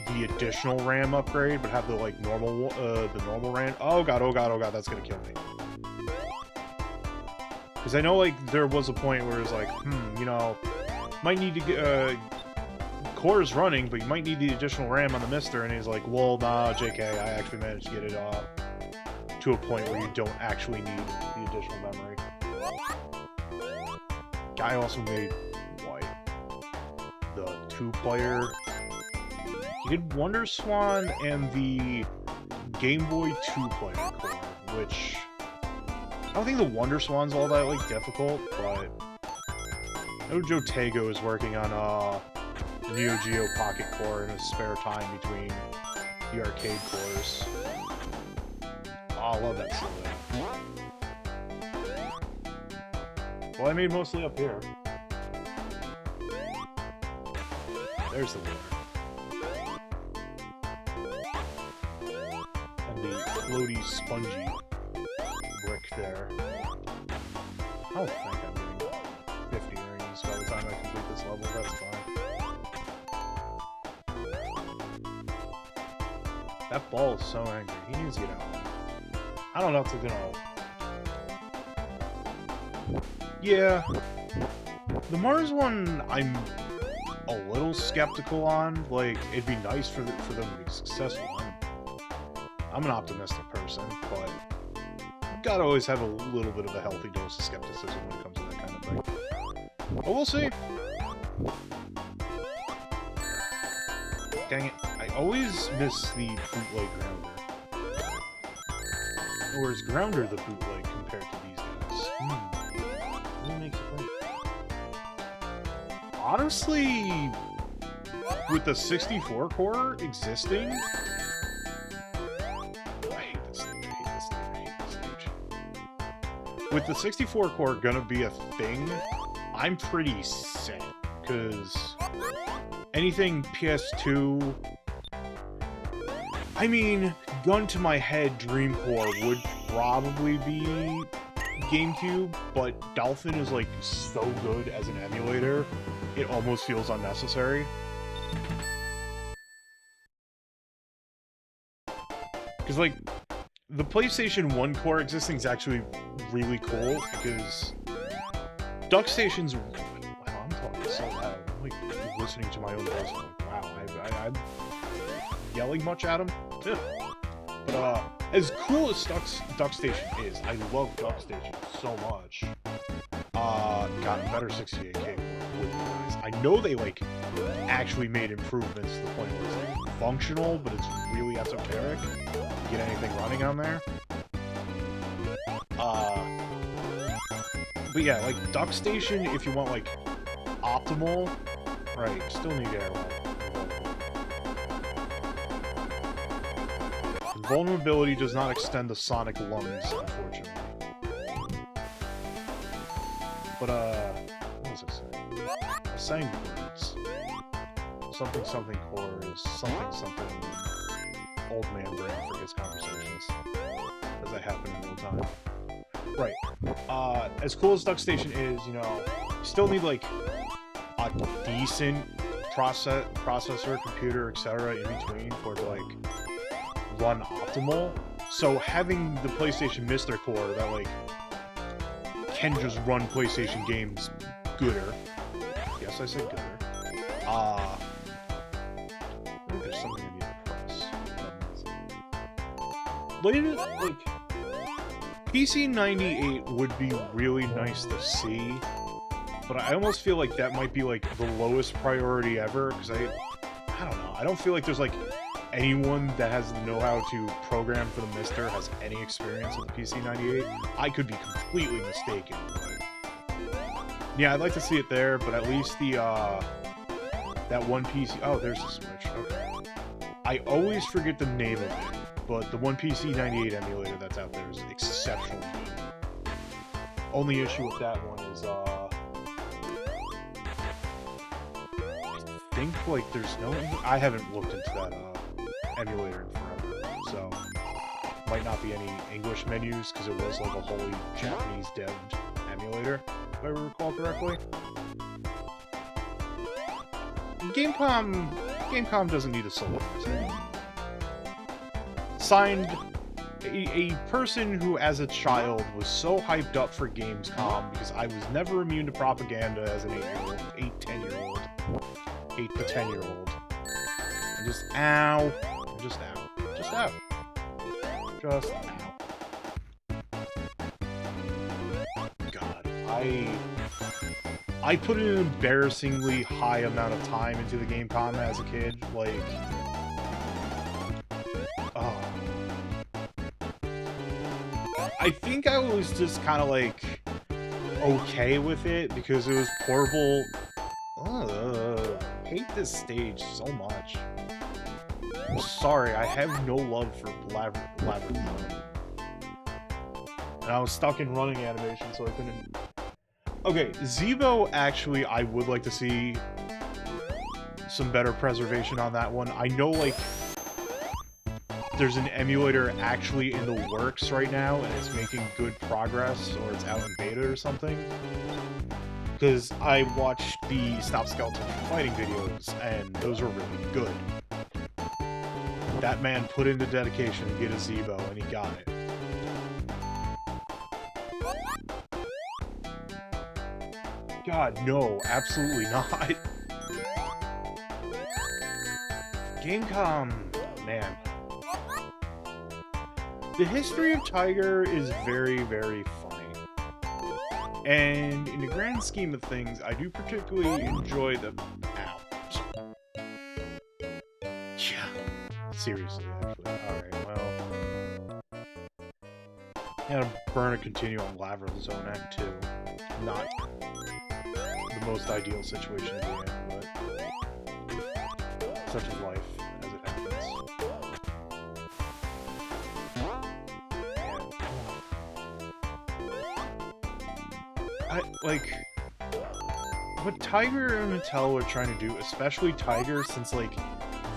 the additional RAM upgrade, but have the, like, normal, the normal RAM. Oh god, oh god, oh god, that's gonna kill me. Because I know, like, there was a point where it's like, you know, might need to get, cores running, but you might need the additional RAM on the Mister, and he's like, well, nah, JK, I actually managed to get it, to a point where you don't actually need the additional memory. Guy also made, what, the 2-player... He did Wonder Swan and the Game Boy 2-player core, which... I don't think the Wonder Swan's all that, like, difficult, but... I know Joe Tago is working on, the Neo Geo Pocket Core in his spare time between the arcade cores. Oh, I love that stuff. Well, I made mostly up here. There's the water. And the floaty, spongy brick there. I don't think I'm getting 50 rings by the time I complete this level, that's fine. That ball is so angry. He needs to get out. I don't know if they're gonna... Yeah. The Mars one, I'm a little skeptical on. Like, it'd be nice for them to be successful. I'm an optimistic person, but you gotta always have a little bit of a healthy dose of skepticism when it comes to that kind of thing. But we'll see. Dang it. I always miss the bootleg Grounder. Or is Grounder the bootleg compared to these guys? What makes you think? Honestly, with the 64 core existing... I hate this stage, I hate this stage, I hate this stage. With the 64 core gonna be a thing, I'm pretty set, because anything PS2... I mean, gun to my head, Dream Core would probably be GameCube, but Dolphin is, like, so good as an emulator, it almost feels unnecessary. Because, like, the PlayStation 1 core existing is actually really cool, because DuckStation's... Wow, I'm talking so loud. I'm, like, listening to my own voice. I'm like, wow, I'm yelling much at him? Yeah. But, as cool as DuckStation is, I love DuckStation so much. Got a better 68K. I know they, like, actually made improvements to the point where it's, like, functional, but it's really esoteric. Get anything running on there. But yeah, like, DuckStation, if you want, like, optimal, right, still need airwell. Vulnerability does not extend to sonic lungs, unfortunately. But, what was I saying? I was saying words. Something something cores, something something old man brain forgets conversations. As they happen in real time. Right. As cool as DuckStation is, you know, you still need, like, a decent processor, computer, etc. in between for it to, like, run optimal. So having the PlayStation Mister core that, like, can just run PlayStation games gooder. Yes, I said gooder. I think there's something I need to press. Later, like, PC 98 would be really nice to see, but I almost feel like that might be, like, the lowest priority ever, because I don't know. I don't feel like there's, like, anyone that has the know-how to program for the Mister has any experience with the PC 98. I could be completely mistaken, but... Yeah, I'd like to see it there, but at least the, that one PC... Oh, there's the Switch. Okay. I always forget the name of it, but the one PC98 emulator that's out there is exceptionally good. Only issue with that one is, I think, like, there's no... I haven't looked into that, emulator in forever, so... Might not be any English menus, because it was, like, a wholly Japanese-devved emulator, if I recall correctly. Gamecom doesn't need a solo. Signed, a person who, as a child, was so hyped up for Gamescom because I was never immune to propaganda as an 8 to 10-year-old. And just ow. Just ow. Just ow. Just ow. God, I put an embarrassingly high amount of time into the Gamecom as a kid, like... I think I was just kind of, like, okay with it, because it was portable. Hate this stage so much. I'm sorry, I have no love for Labyrinth. And I was stuck in running animation, so I couldn't... Okay, Zeebo, actually, I would like to see some better preservation on that one. I know, like, there's an emulator actually in the works right now, and it's making good progress, or it's out in beta or something. Because I watched the Stop Skeleton Fighting videos, and those were really good. That man put in the dedication to get a Zeebo, and he got it. God, no, absolutely not. Gamecom, man. The history of Tiger is very, very funny. And in the grand scheme of things, I do particularly enjoy the... Ow. Yeah. Seriously, actually. Alright, well... I gotta burn a continue on Labyrinth Zone Act 2. Not the most ideal situation to be in, but... such is life, as it happens. Like, what Tiger and Mattel are trying to do, especially Tiger, since, like,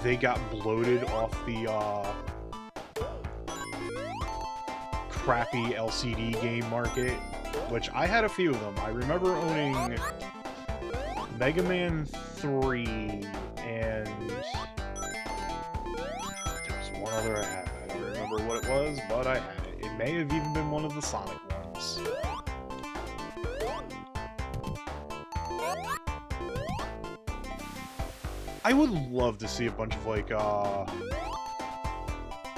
they got bloated off the, crappy LCD game market, which I had a few of them. I remember owning Mega Man 3, and there was one other I had. I don't remember what it was, but I had it. It may have even been one of the Sonic ones. I would love to see a bunch of, like,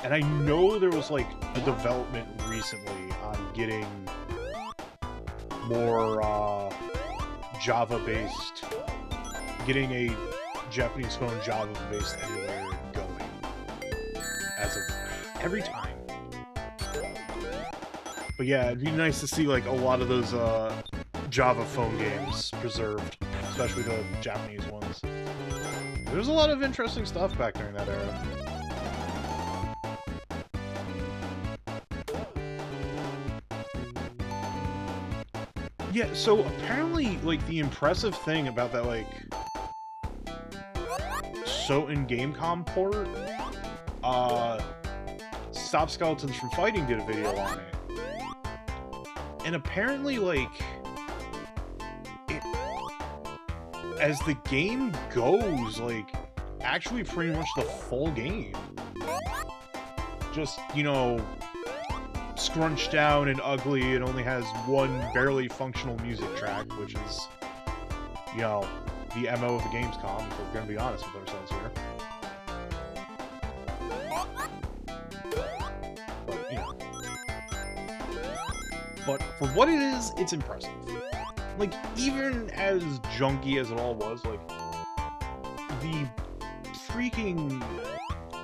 and I know there was, like, a development recently on getting more, Java-based, getting a Japanese phone Java-based emulator going, as of every time. But yeah, it'd be nice to see, like, a lot of those, Java phone games preserved, especially the Japanese ones. There's a lot of interesting stuff back during that era. Yeah, so apparently, like, the impressive thing about that, like, Soten Gamecom port, Stop Skeletons from Fighting did a video on it. And apparently, like, as the game goes, like, actually pretty much the full game. Just, you know, scrunched down and ugly, and only has one barely functional music track, which is, you know, the MO of the Gamescom, if we're gonna be honest with ourselves here. But, you know. But for what it is, it's impressive. Like, even as junky as it all was, like, the freaking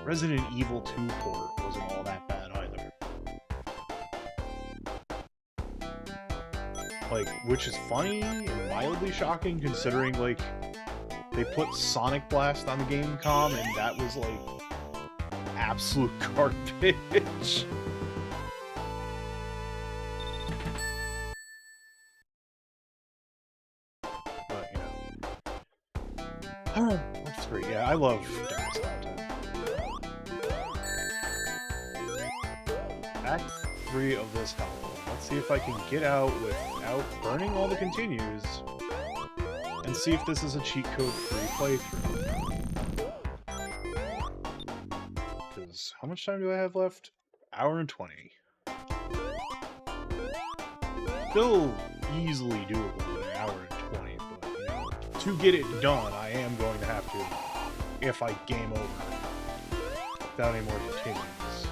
Resident Evil 2 port wasn't all that bad either. Like, which is funny and mildly shocking, considering, like, they put Sonic Blast on the Gamecom, and that was, like, absolute garbage. But, you know. That's great. Yeah, I love Darkest content. Act 3 of this level. Let's see if I can get out without burning all the continues. And see if this is a cheat code-free playthrough. Because how much time do I have left? Hour and 20. Still easily doable in an hour and 20, but, you know, to get it done, I am going to have to, if I game over, without any more continues.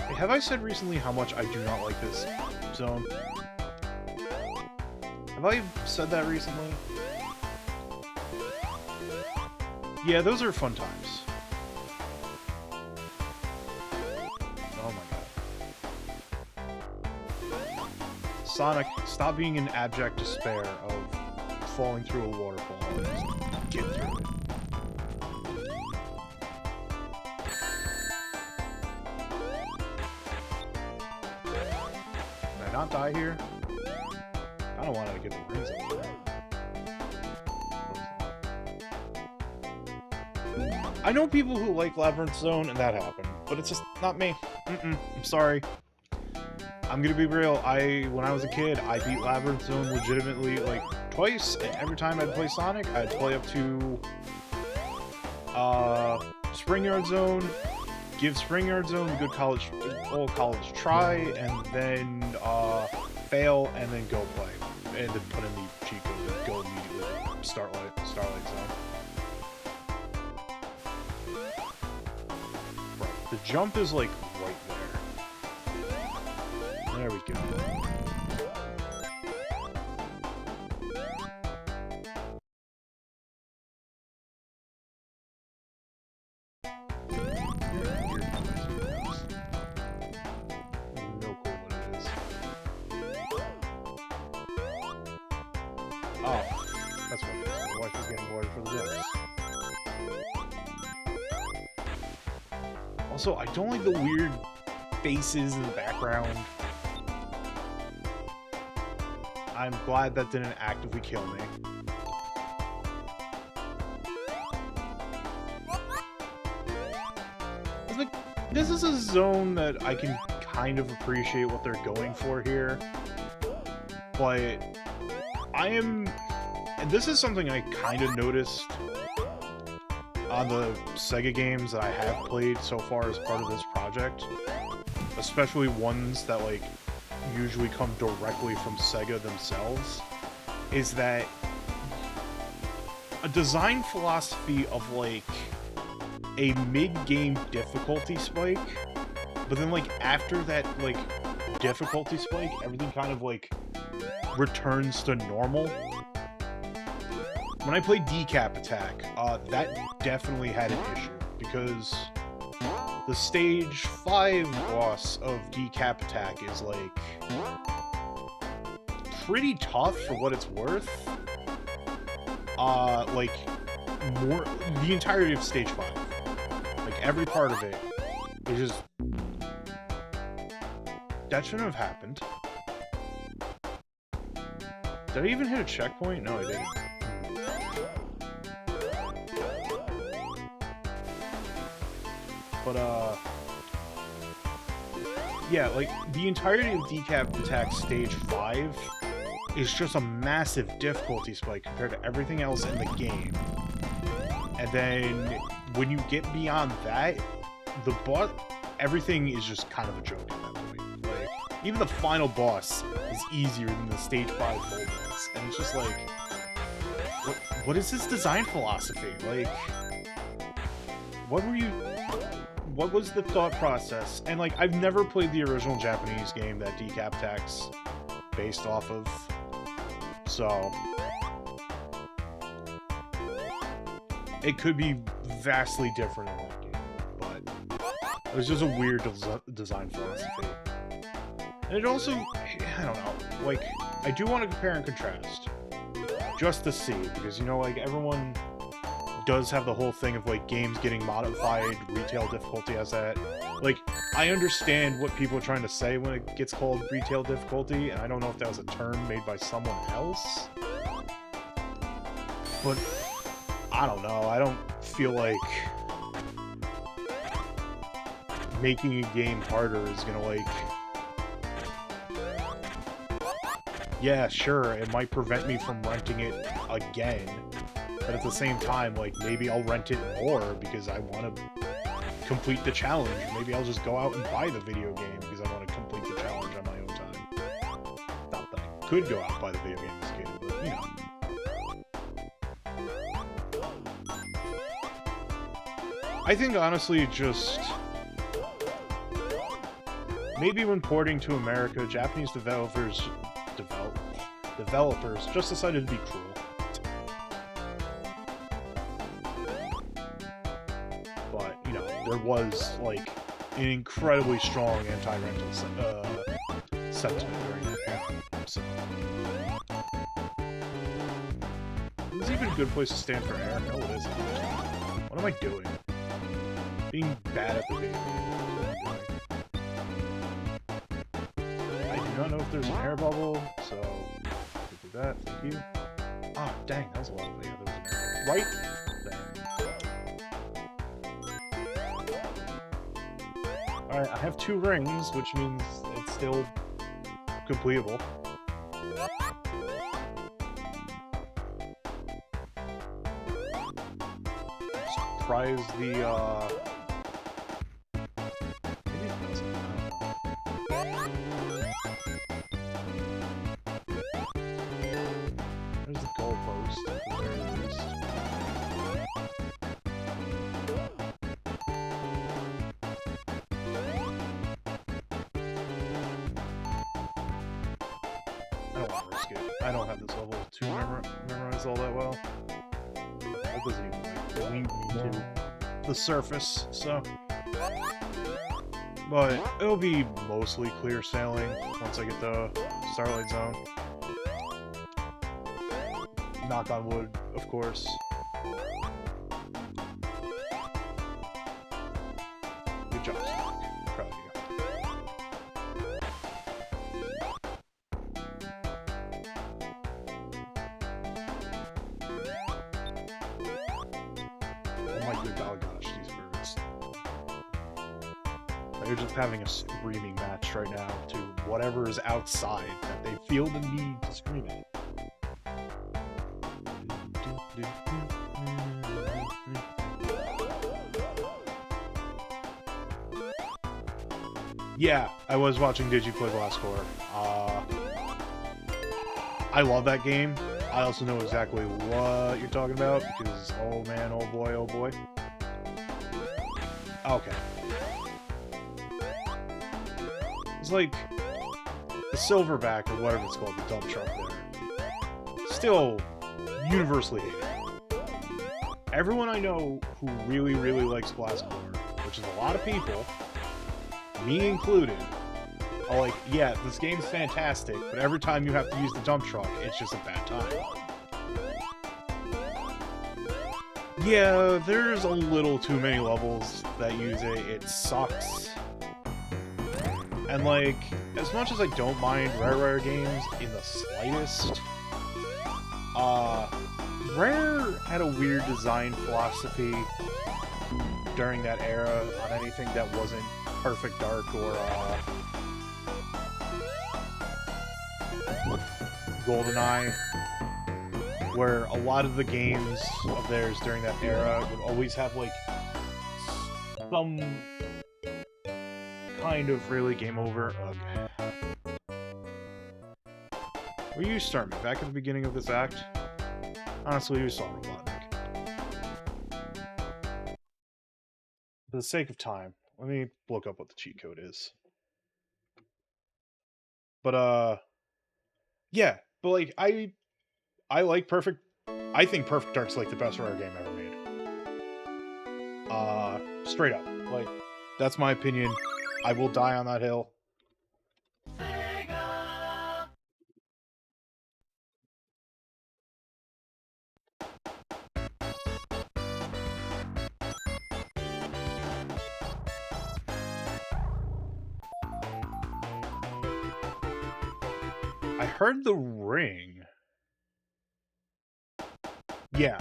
Hey, have I said recently how much I do not like this zone? Have I said that recently? Yeah, those are fun times. Oh my god. Sonic, stop being in abject despair of falling through a waterfall and just get through it. Can I not die here? I don't want to get the rings over there. I know people who like Labyrinth Zone, and that happened, but it's just not me. I'm sorry. I'm gonna be real. When I was a kid, I beat Labyrinth Zone legitimately, like, twice, and every time I'd play Sonic, I'd play up to, Spring Yard Zone, give Spring Yard Zone a good old college try, and then, fail, and then go play. And then put in the cheat code and go immediately to Starlight Zone. Right. The jump is, like, right there. There we go. No clue what it is. Oh, that's what it is. My wife is getting water for the dentist. Also, I don't like the weird faces in the background. I'm glad that didn't actively kill me. This is a zone that I can kind of appreciate what they're going for here. But and this is something I kind of noticed on the Sega games that I have played so far as part of this project. Especially ones that, like, usually come directly from Sega themselves. Is that a design philosophy of, like, a mid-game difficulty spike, but then, like, after that, like, difficulty spike, everything kind of, like, returns to normal. When I played Decap Attack, that definitely had an issue, because the stage 5 boss of Decap Attack is, like, pretty tough for what it's worth. Like, the entirety of stage 5. Like, every part of it is just... That shouldn't have happened. Did I even hit a checkpoint? No, I didn't. But, yeah, like, the entirety of Decap Attack Stage 5 is just a massive difficulty spike compared to everything else in the game. And then, when you get beyond that, the boss... Everything is just kind of a joke at that point. Like, even the final boss is easier than the Stage 5 boss. And it's just like... What is this design philosophy? Like... What was the thought process? And, like, I've never played the original Japanese game that Decap Attack's based off of. So... It could be vastly different in that game, but it was just a weird design philosophy. And it also, I don't know, like, I do want to compare and contrast, just to see, because, you know, like, everyone does have the whole thing of, like, games getting modified, retail difficulty has that. Like, I understand what people are trying to say when it gets called retail difficulty, and I don't know if that was a term made by someone else. But, I don't know, I don't feel like making a game harder is gonna, like... Yeah, sure, it might prevent me from renting it again, but at the same time, like, maybe I'll rent it more because I want to complete the challenge. Maybe I'll just go out and buy the video game because I want to complete the challenge on my own time. Not that I could go out and buy the video game this game, but, you know. I think, honestly, just... maybe when porting to America, Japanese developers just decided to be cruel. But, you know, there was, like, an incredibly strong anti-rental sentiment during that era, so... Is this even a good place to stand for air? No, it isn't. What am I doing? Being bad at the video game is what I'm doing. I do not know if there's an air bubble, so... do that, thank you. Ah, dang, that was a lot of video. There was an air bubble. Right there. Alright, I have 2 rings, which means it's still completable. Surprise the, maybe it doesn't, I don't know. There's the goalpost, at the very least. I don't want to risk it. I don't have this level 2 memorized all that well. It doesn't even, like, lead me to the surface, so... But it'll be mostly clear sailing once I get the Starlight Zone. Knock on wood, of course. Good job, Sonic. Proud of you. Oh my good god, gosh, these birds. They're just having a screaming match right now to whatever is outside that they feel the need to scream at. Yeah, I was watching Digi play Blastcore. I love that game. I also know exactly what you're talking about because, oh man, oh boy, oh boy. Okay. It's like the Silverback, or whatever it's called, the dump truck there. Still universally hated. Everyone I know who really, really likes Blastcore, which is a lot of people, me included, are like, yeah, this game's fantastic, but every time you have to use the dump truck, it's just a bad time. Yeah, there's a little too many levels that use it. It sucks. And, like, as much as I don't mind Rare games in the slightest, Rare had a weird design philosophy during that era on anything that wasn't Perfect Dark or, GoldenEye, where a lot of the games of theirs during that era would always have, like, some kind of really game over. Where you start me? Back at the beginning of this act? Honestly, we saw Robotnik. For the sake of time, let me look up what the cheat code is. But, yeah, but, like, I like Perfect... I think Perfect Dark's, like, the best Rare game ever made. Straight up. Like, that's my opinion. I will die on that hill. I heard the ring. Yeah.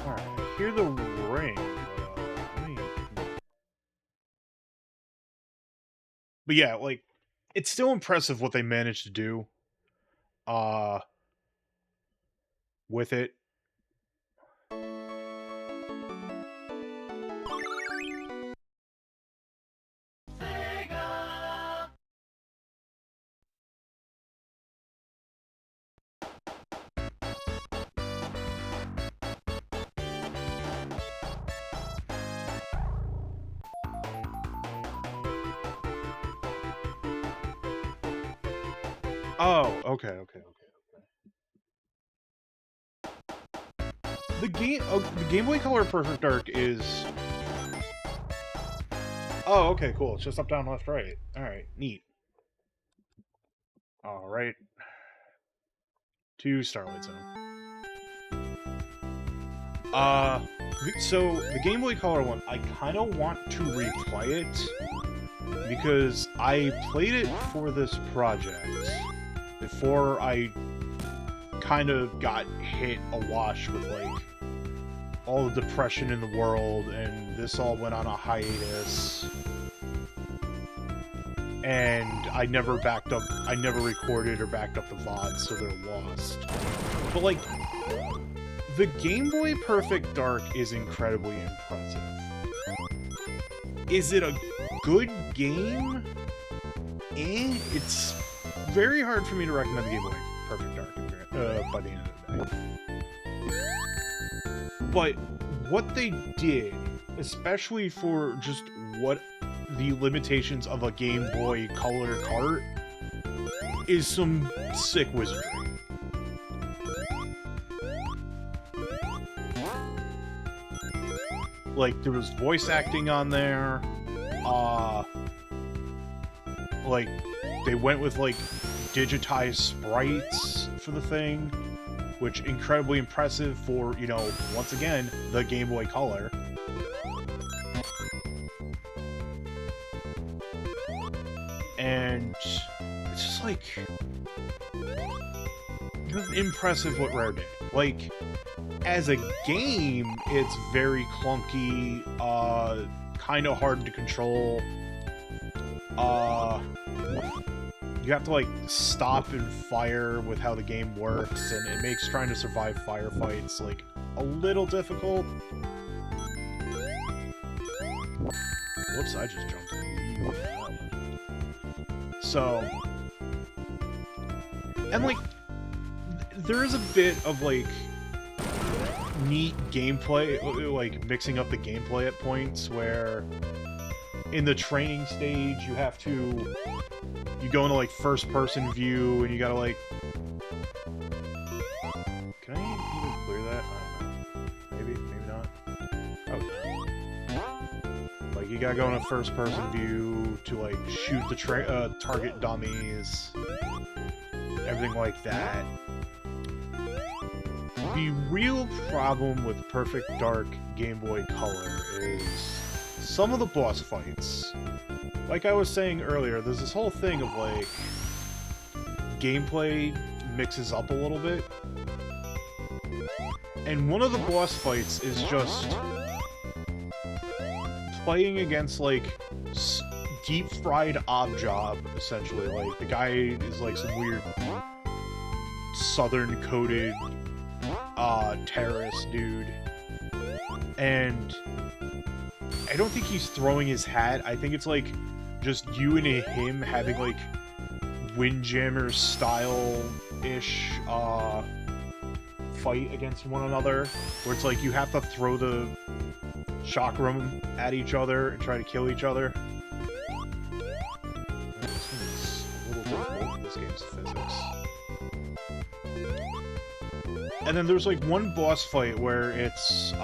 Alright, I hear the ring. But yeah, like, it's still impressive what they managed to do with it. Oh, okay. The Game Boy Color Perfect Dark is... Oh, okay, cool. It's just up, down, left, right. Alright, neat. Alright. To Starlight Zone. So the Game Boy Color one, I kind of want to replay it because I played it for this project before I kind of got hit awash with, like, all the depression in the world, and this all went on a hiatus. And I never recorded or backed up the VODs, so they're lost. But, like, the Game Boy Perfect Dark is incredibly impressive. Is it a good game? It's very hard for me to recommend the Game Boy Perfect Dark by the end of the day. But what they did, especially for just what the limitations of a Game Boy Color cart, is some sick wizardry. Like, there was voice acting on there. Like, they went with, like, digitized sprites for the thing, which incredibly impressive for, you know, once again, the Game Boy Color. And it's just, like, impressive what Rare did. Like, as a game, it's very clunky, kind of hard to control. You have to, like, stop and fire with how the game works, and it makes trying to survive firefights, like, a little difficult. Whoops, I just jumped in. So, and, like, there is a bit of, like, neat gameplay, like, mixing up the gameplay at points where in the training stage you have to, you go into, like, first-person view, and you gotta, like... Can I even clear that? I don't know. Maybe not. Oh, like, you gotta go into first-person view to, like, shoot the target dummies. Everything like that. The real problem with Perfect Dark Game Boy Color is some of the boss fights. Like I was saying earlier, there's this whole thing of, like, gameplay mixes up a little bit. And one of the boss fights is just playing against, like, deep-fried Objob, essentially. Like, the guy is, like, some weird southern-coded terrorist dude. And I don't think he's throwing his hat. I think it's, like, just you and him having, like, Windjammer style-ish fight against one another, where it's like you have to throw the chakram at each other and try to kill each other. This one's a little difficult in this game's physics. And then there's, like, one boss fight where it's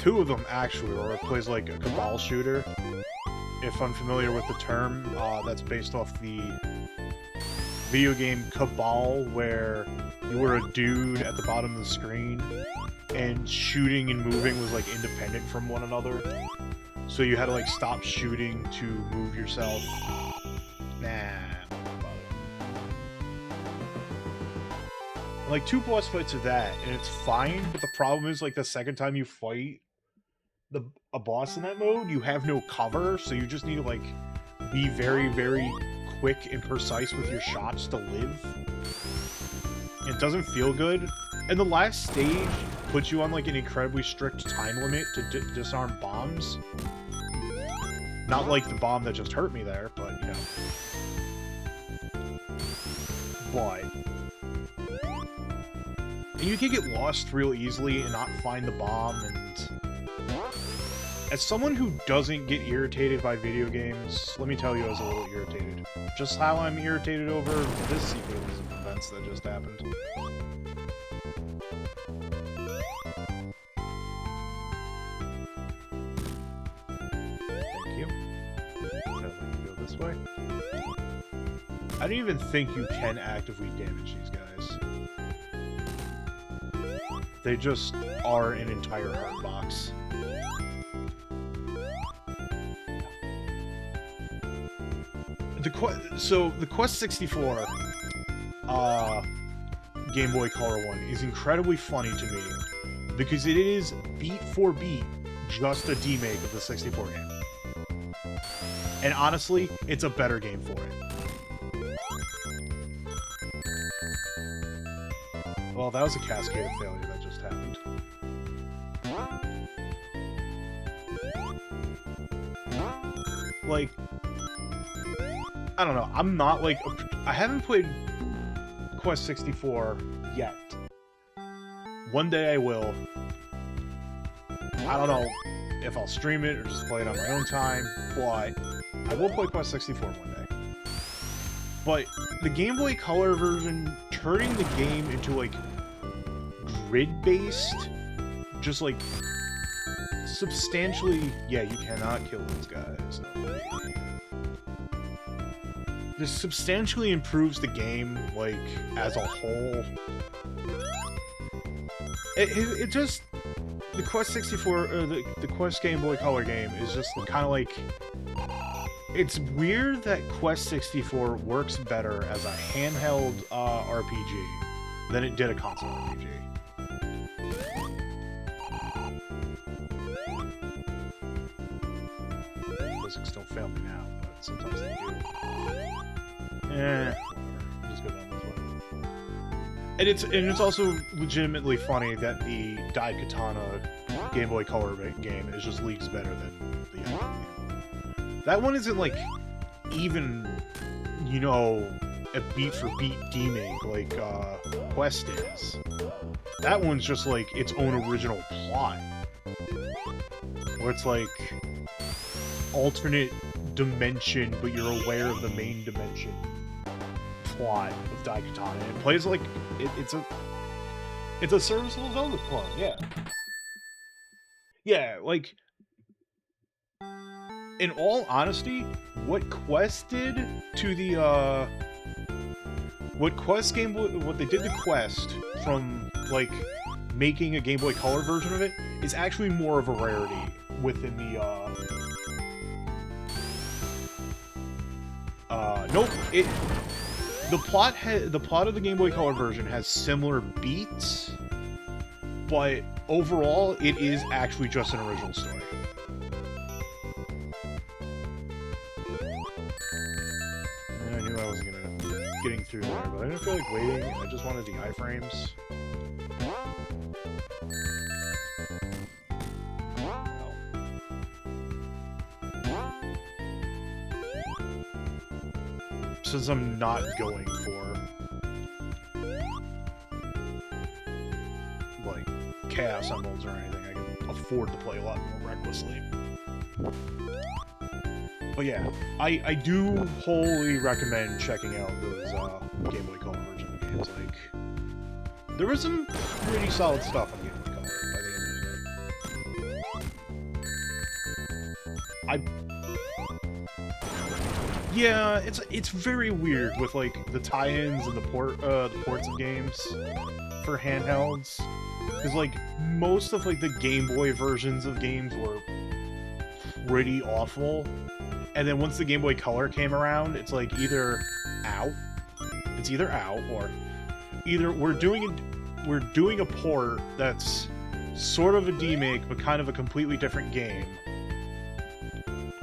2 of them, actually, where it plays like a Cabal shooter. If unfamiliar with the term, that's based off the video game Cabal, where you were a dude at the bottom of the screen, and shooting and moving was, like, independent from one another. So you had to, like, stop shooting to move yourself. Like, 2 boss fights of that, and it's fine, but the problem is, like, the second time you fight a boss in that mode, you have no cover, so you just need to, like, be very, very quick and precise with your shots to live. It doesn't feel good. And the last stage puts you on, like, an incredibly strict time limit to disarm bombs. Not like the bomb that just hurt me there, but, you know. But... and you can get lost real easily and not find the bomb, and... as someone who doesn't get irritated by video games, let me tell you I was a little irritated. Just how I'm irritated over this sequence of events that just happened. Thank you. Let me go this way. I don't even think you can actively damage these guys. They just are an entire heart box. So the Quest 64 Game Boy Color one is incredibly funny to me because it is beat for beat just a demake of the 64 game. And honestly, it's a better game for it. Well, that was a cascade of failure that just happened. Like, I don't know, I'm not like... I haven't played Quest 64 yet. One day I will. I don't know if I'll stream it or just play it on my own time, but I will play Quest 64 one day. But the Game Boy Color version, turning the game into, like, grid-based, just, like, substantially... yeah, you cannot kill these guys. This substantially improves the game, like, as a whole. It just... the Quest 64, or the Quest Game Boy Color game is just kind of like... it's weird that Quest 64 works better as a handheld RPG than it did a console RPG. Physics don't fail me now, but sometimes they do. Whatever. Just go down this way. And it's also legitimately funny that the Daikatana Game Boy Color game is just leagues better than the other game. That one isn't, like, even, you know, a beat-for-beat demake like Quest is. That one's just, like, its own original plot. Where it's, like, alternate dimension, but you're aware of the main dimension plot of Daikatana. It plays like... it's a serviceable Zelda clone, yeah. Yeah, like... in all honesty, what Quest did to the, what they did to Quest from, like, making a Game Boy Color version of it is actually more of a rarity within the, nope, the plot of the Game Boy Color version has similar beats, but overall, it is actually just an original story. I knew I wasn't getting through there, but I didn't feel like waiting. I just wanted the iframes. Since I'm not going for, like, Chaos Emeralds or anything, I can afford to play a lot more recklessly. But yeah, I do wholly recommend checking out those Game Boy Color version of the games. Like, there was some pretty solid stuff on Game Boy Color by the end of the day. Yeah, it's very weird with like the tie-ins and the ports of games for handhelds, because like most of like the Game Boy versions of games were pretty awful, and then once the Game Boy Color came around, it's like either out or either we're doing a port that's sort of a demake but kind of a completely different game,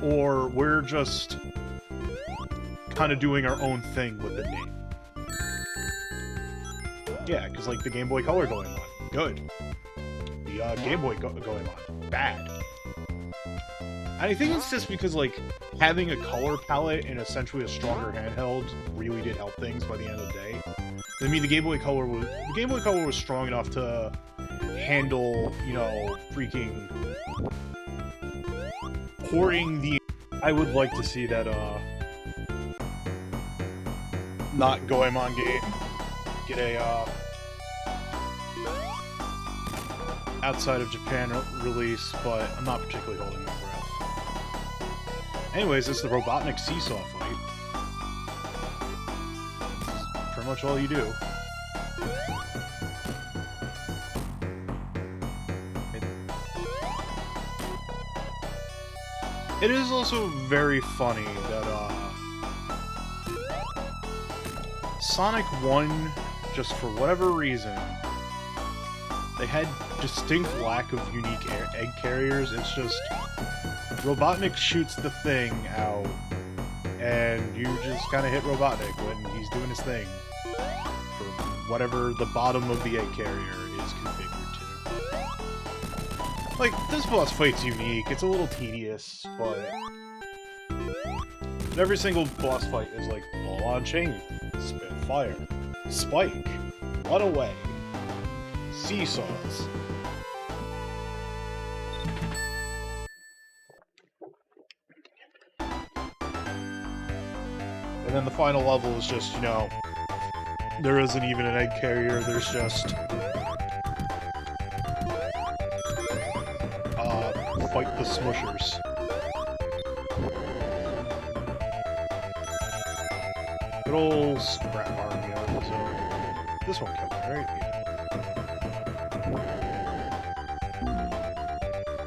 or we're just kind of doing our own thing with the name. Yeah, because like the Game Boy Color going on, good. The Game Boy going on, bad. And I think it's just because like having a color palette and essentially a stronger handheld really did help things by the end of the day. I mean, the Game Boy Color was strong enough to handle, you know, freaking porting the. I would like to see that not Goemon game get a outside of Japan release, but I'm not particularly holding my breath. Anyways, it's the Robotnik seesaw fight. That's pretty much all you do. It is also very funny that Sonic 1, just for whatever reason, they had distinct lack of unique egg carriers. It's just Robotnik shoots the thing out, and you just kind of hit Robotnik when he's doing his thing for whatever the bottom of the egg carrier is configured to. Like, this boss fight's unique. It's a little tedious, but every single boss fight is like ball on chain, spit fire, spike, run away, seesaws. And then the final level is just, you know, there isn't even an egg carrier, there's just fight the smushers. Good old scrap army, so this one killed me, right?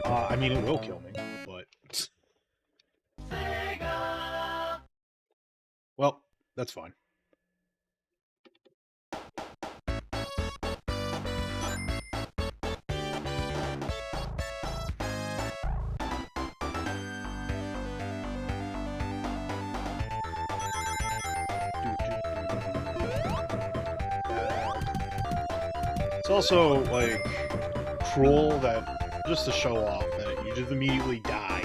Yeah. I mean, it will kill me, but... Well, that's fine. It's also, like, cruel that, just to show off, that you just immediately die.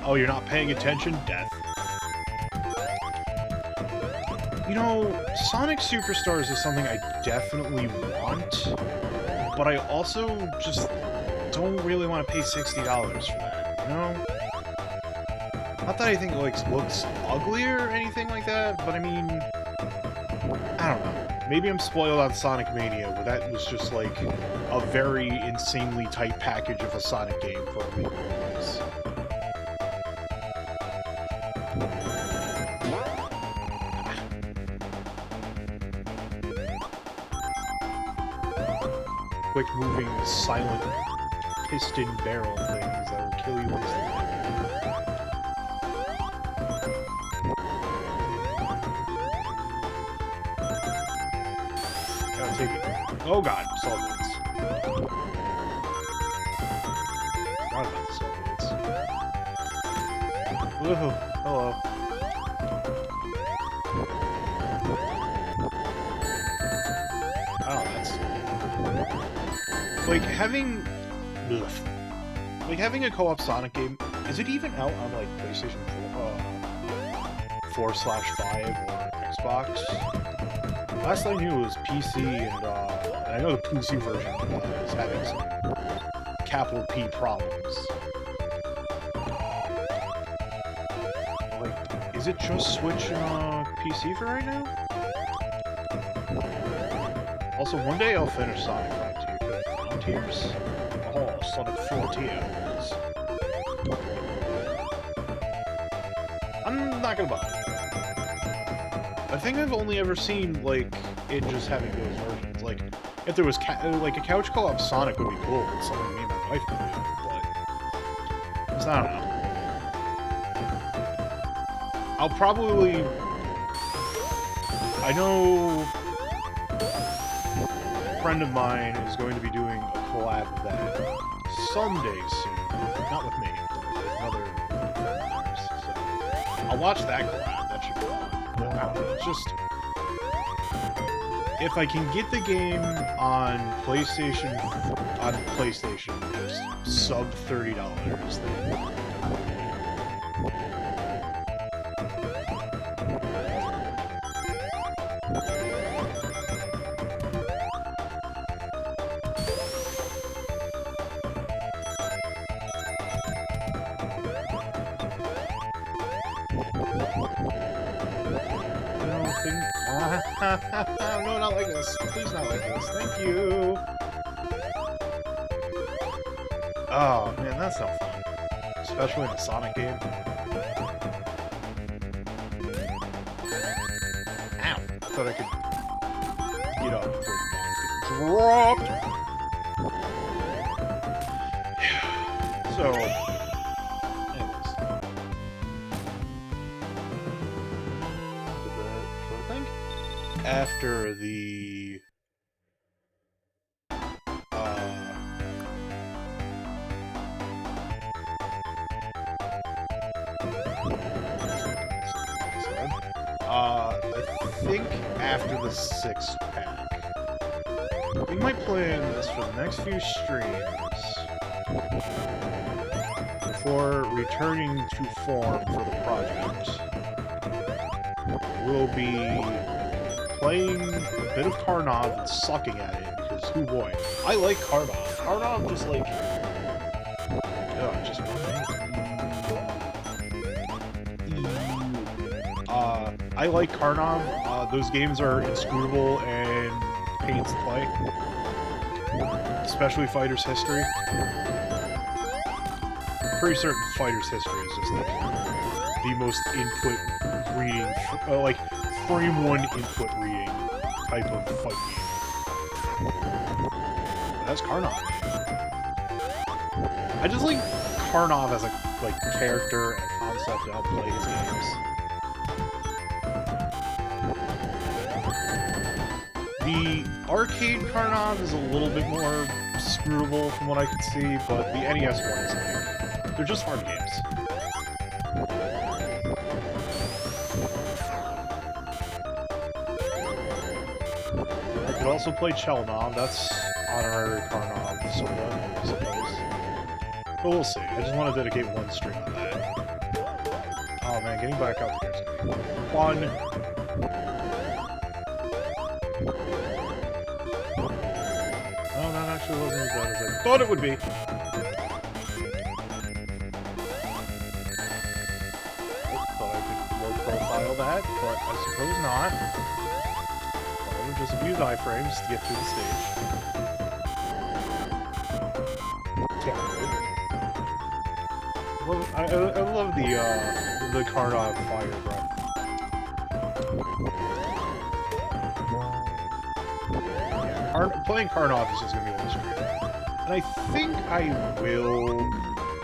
Oh, you're not paying attention? Death. You know, Sonic Superstars is something I definitely want, but I also just don't really want to pay $60 for that, you know? Not that I think it, like, looks ugly or anything like that, but I mean, I don't know. Maybe I'm spoiled on Sonic Mania, where that was just, like, a very insanely tight package of a Sonic game for a Wii release. Quick-moving, silent piston barrel things that will kill you instantly. Gotta take it. Oh god, saw blades. Forgot about the saw blades. Woohoo, hello. Oh, that's... Like, having a co-op Sonic game, is it even out on, like, PlayStation 4/5 or Xbox? Last I knew it was PC, and I know the PC version is having some capital P problems. Like, is it just Switch and PC for right now? Also, one day I'll finish Sonic Frontiers. Oh, Sonic Frontiers. I'm not gonna buy it. I think I've only ever seen, like, it just having those versions. Like, if there was, like, a couch co-op Sonic would be cool. It's something me and my wife could do, but... I don't know. I'll probably... I know... a friend of mine is going to be doing a collab of that someday soon. Not with me, but with another friend of theirs. So, I'll watch that collab. That should be fun. But I don't know, it's just... if I can get the game on PlayStation, just sub $30, then... No, not like this. Please not like this. Thank you. Oh, man, that's no fun. Especially in a Sonic game. Ow. I thought I could get up before the bombs get dropped. So, anyways. After the I think after the 6-pack, we might plan this for the next few streams before returning to form for the project. We'll be playing a bit of Karnov and sucking at it, because, oh boy, I like Karnov. Karnov just, like... just I like Karnov. Those games are inscrutable and pains to play. Especially Fighter's History. Pretty certain Fighter's History is just, like, the most input reading, like, frame 1 input reading type of fight game. That's Karnov. I just like Karnov as a character and a concept and how to play his games. The arcade Karnov is a little bit more screwable from what I can see, but the NES one is like, they're just hard games. I could also play Chelnov, that's honorary Karnov, sorta, I suppose. But we'll see. I just want to dedicate one stream to that. Oh man, getting back out there is gonna be fun. Oh, that actually wasn't as bad as I thought it would be. I thought I could low profile that, but I suppose not. Just abuse iframes to get through the stage. Well, I love the Karnov fire breath. Yeah, playing Karnov is just gonna be one stream, and I think I will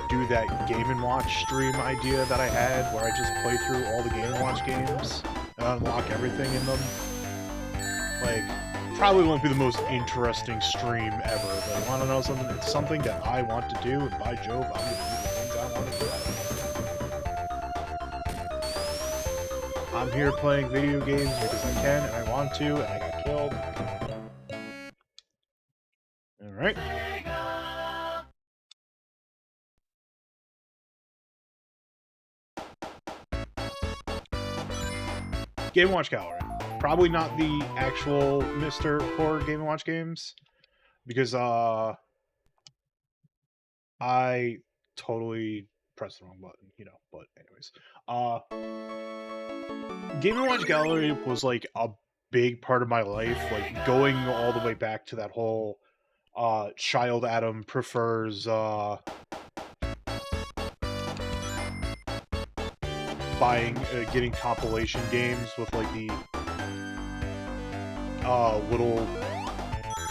do that Game & Watch stream idea that I had, where I just play through all the Game & Watch games and unlock everything in them. Like, probably won't be the most interesting stream ever, but I want to know something. It's something that I want to do, and by Jove, I'm going to do the things I want to do. I'm here playing video games because I can, and I want to, and I got killed. Alright. Game & Watch Gallery. Probably not the actual Mr. Horror Game & Watch games, because I totally pressed the wrong button, you know, but anyways. Game & Watch Gallery was like a big part of my life, like going all the way back to that whole Child Adam prefers getting compilation games with like the little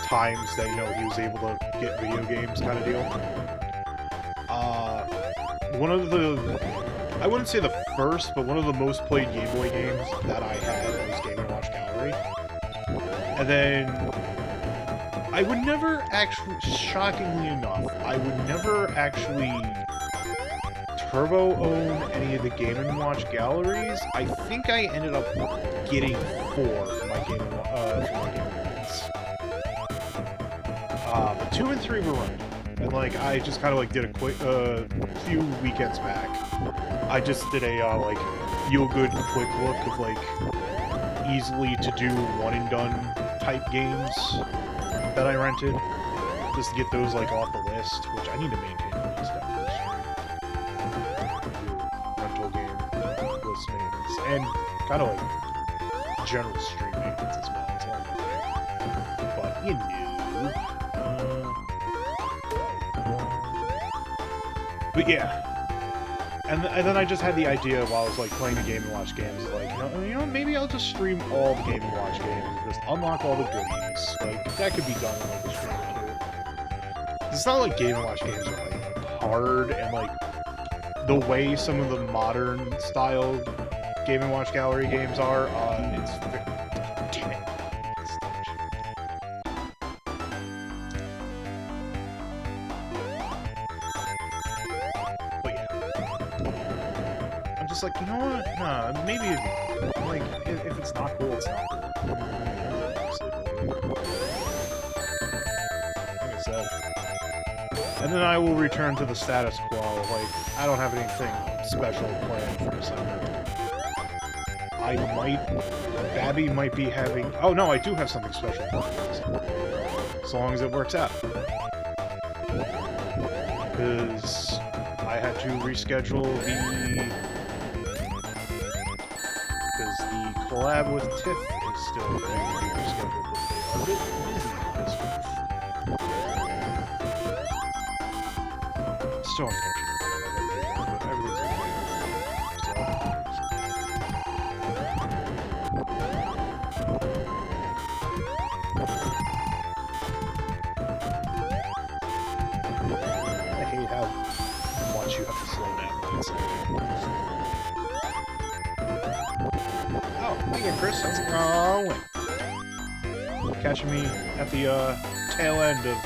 times that, you know, he was able to get video games kind of deal. One of the, I wouldn't say the first, but one of the most played Game Boy games that I had was Game & Watch Gallery. And then I would never actually, shockingly enough, I would never actually turbo own any of the Game & Watch galleries. I think I ended up getting 4 for my Game & Watch. But 2 and 3 were running. And, like, I just kind of, like, did a quick, few weekends back. I just did a, like, feel-good quick look of, like, easily to-do one-and-done type games that I rented. Just to get those, like, off the list, which I need to maintain the list after this year. Rental game list maintenance. And kind of, like, general stream maintenance as well. It's all right. But, you know... But yeah, and then I just had the idea while I was like playing the Game & Watch games, like, you know, maybe I'll just stream all the Game & Watch games and just unlock all the goodies. Like, that could be done in like a stream too. It's not like Game & Watch games are like hard, and like the way some of the modern style Game & Watch Gallery games are, it's damn it. Just like, you know what? Nah, maybe like if it's not cool, it's not cool. Like I said. And then I will return to the status quo. Like, I don't have anything special planned for December. Babby might be having. Oh no, I do have something special planned for December. As long as it works out. Because I had to reschedule the collab with Tiff is still being rescheduled, but they are a bit busy this month. Still unfortunate, but everything's okay. I hate how much you have to slow down when it's like... Hey again, Chris. How's it going? Catching me at the tail end of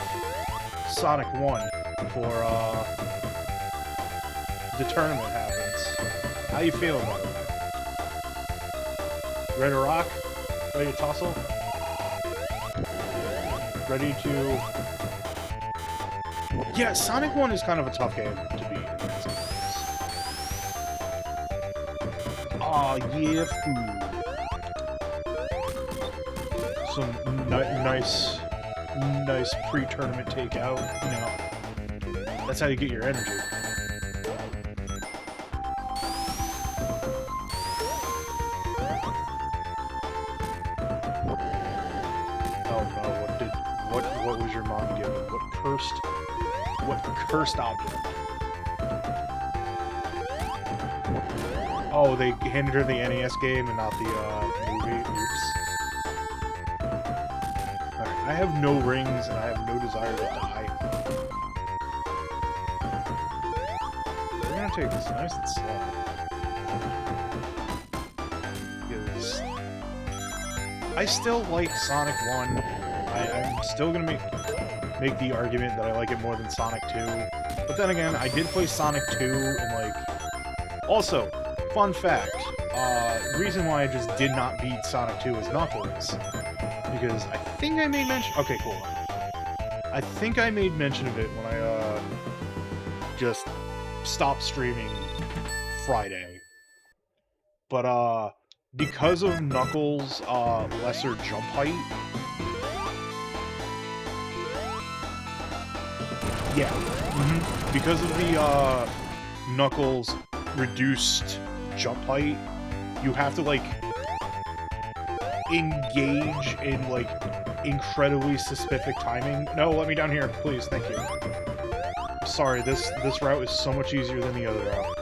Sonic 1 before the tournament happens. How you feeling about that? Ready to rock? Ready to tussle? Ready to... Yeah, Sonic 1 is kind of a tough game to beat. Aw, yeah, food. Some nice pre-tournament takeout, you know. That's how you get your energy. Oh no, what was your mom given? What cursed object? Oh, they handed her the NES game and not the movie. Oops. I have no rings, and I have no desire to die. We're gonna take this nice and slow. Because I still like Sonic 1. I'm still gonna make the argument that I like it more than Sonic 2. But then again, I did play Sonic 2, and like... Also, fun fact, the reason why I just did not beat Sonic 2 is Knuckles. Because I think I made mention... Okay, cool. I think I made mention of it when I, just stopped streaming Friday. But, because of Knuckles' lesser jump height... Yeah. Because of the, Knuckles' reduced jump height, you have to, like... engage in, like, incredibly specific timing. No, let me down here, please, thank you. Sorry, this route is so much easier than the other route.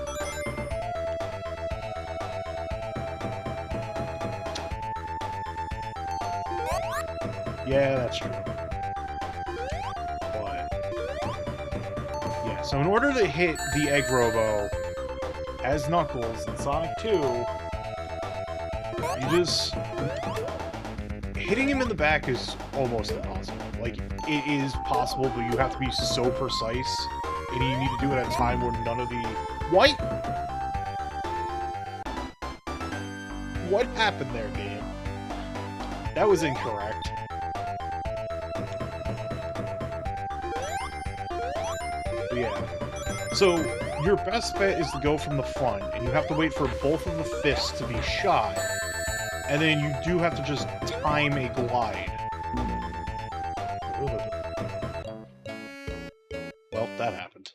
Yeah, that's true. But yeah, so in order to hit the Egg Robo as Knuckles in Sonic 2, you just... hitting him in the back is almost impossible. Like, it is possible, but you have to be so precise, and you need to do it at a time where none of the... What? What happened there, game? That was incorrect. But yeah. So, your best bet is to go from the front, and you have to wait for both of the fists to be shot, and then you do have to just time a glide. Well, that happened.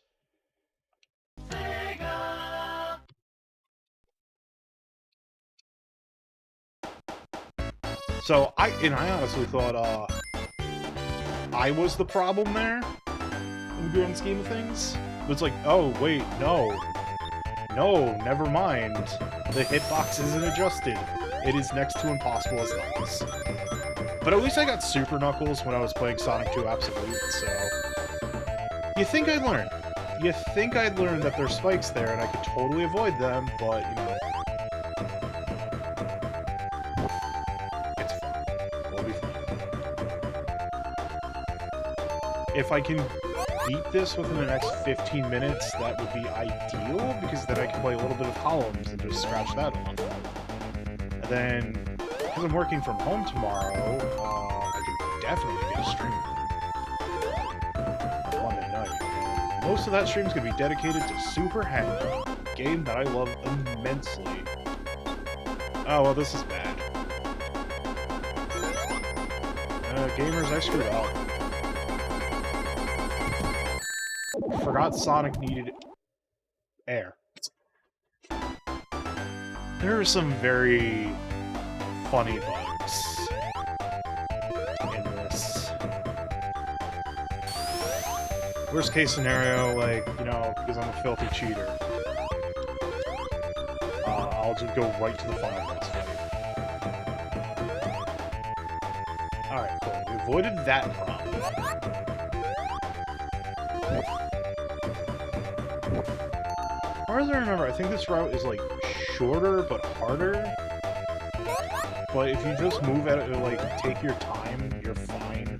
So, I honestly thought, I was the problem there, in the grand scheme of things. But it's like, oh, wait, no. No, never mind. The hitbox isn't adjusted. It is next to impossible as Knuckles. But at least I got Super Knuckles when I was playing Sonic 2 Absolute, so... You think I'd learn. You think I'd learn that there's spikes there and I could totally avoid them, but, you know... It's fine. We'll be fine. If I can beat this within the next 15 minutes, that would be ideal, because then I can play a little bit of Columns and just scratch that off. And then, because I'm working from home tomorrow, I can definitely get a stream on Monday night. And most of that stream is going to be dedicated to Super Handy, a game that I love immensely. Oh, well, this is bad. Gamers, I screwed up. Forgot Sonic needed air. There are some very funny bugs in this. Worst case scenario, like, you know, because I'm a filthy cheater, I'll just go right to the final boss fight. Alright, cool. We avoided that problem. As far as I remember, I think this route is, like, shorter but harder. But if you just move at it, like, take your time, you're fine.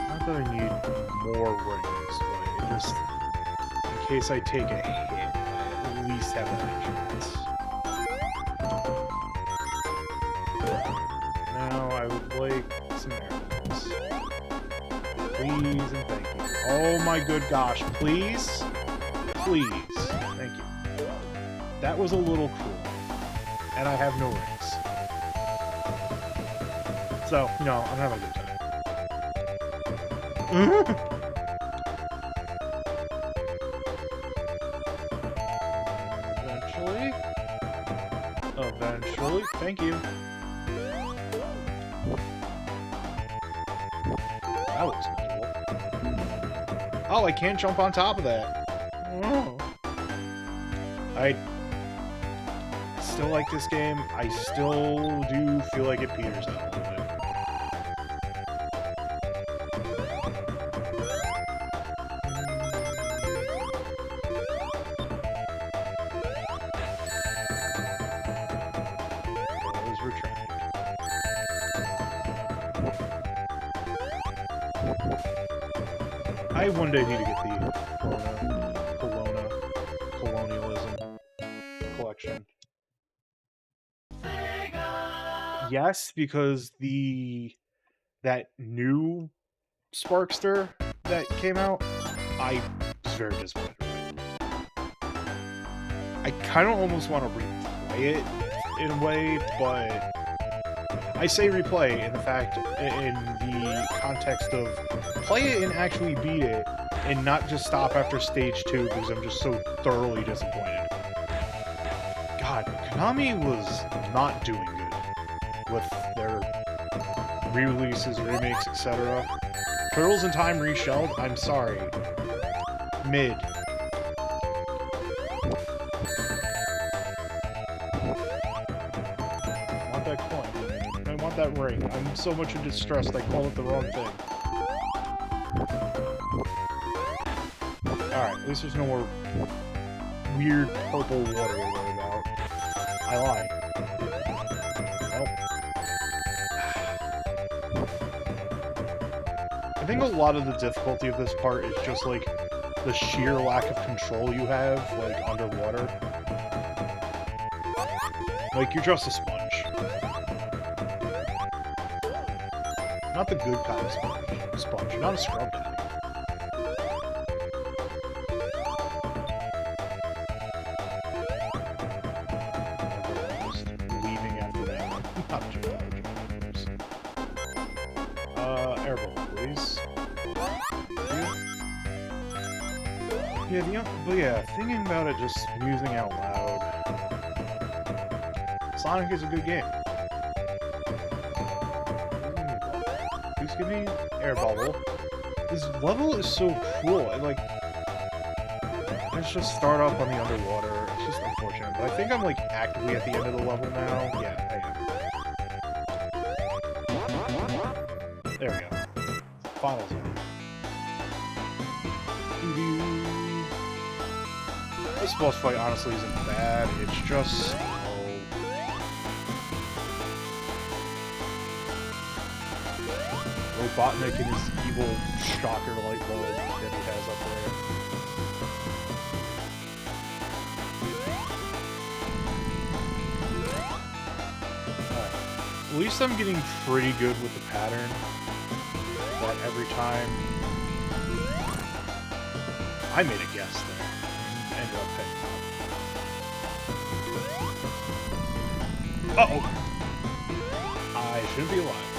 Not that I need more rings, but it just... in case I take a hit, I at least have that insurance. Now, I would like some arrows. Please and thank you. Oh my good gosh, please? Please. Thank you. That was a little cruel. And I have no rings. So, you know, I'm having a good time. Eventually. Thank you. That was cool. Oh, I can't jump on top of that. Oh. I still like this game. I still do feel like it peters out a little bit. I one day need to get the Colonialism collection. Yes, because that new Sparkster that came out, I was very disappointed with. I kind of almost want to replay it in a way, but I say replay in the context of play it and actually beat it, and not just stop after stage 2 because I'm just so thoroughly disappointed. God, Konami was not doing good with their re-releases, remakes, etc. Turtles in Time Reshelled, I'm sorry. Mid. I want that coin. I want that ring. I'm so much in distress I called it the wrong thing. Alright, at least there's no more weird purple water to worry about. I lied. Nope. I think a lot of the difficulty of this part is just, like, the sheer lack of control you have, like, underwater. Like, you're just a sponge. Not the good kind of sponge. You're not a scrub daddy. Just leaving after that. Not too bad. Airball, please. Yeah, but yeah, thinking about it, just musing out loud. Sonic is a good game. Please give me air bubble. This level is so cruel. Let's just start off on the underwater. It's just unfortunate, but I think I'm like actively at the end of the level now. Yeah, I am. There we go. Final zone. This boss fight honestly isn't bad. It's just slow. Robotnik and his evil shocker light bulb that he has up there. Alright. At least I'm getting pretty good with the pattern. That every time I made a guess there and ended up picking up. Uh-oh! I shouldn't be alive.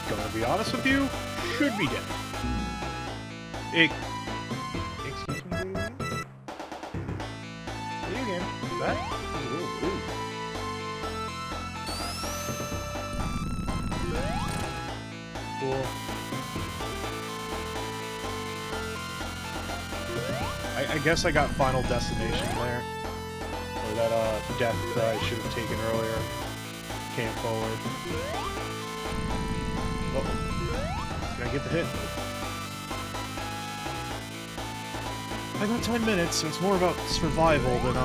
Gonna be honest with you, should be dead. Excuse me, video game? That is a little rude. Cool. I guess I got Final Destination there. Or that death that I should have taken earlier came forward. Uh-oh. Can I get the hit? I got 10 minutes, so it's more about survival than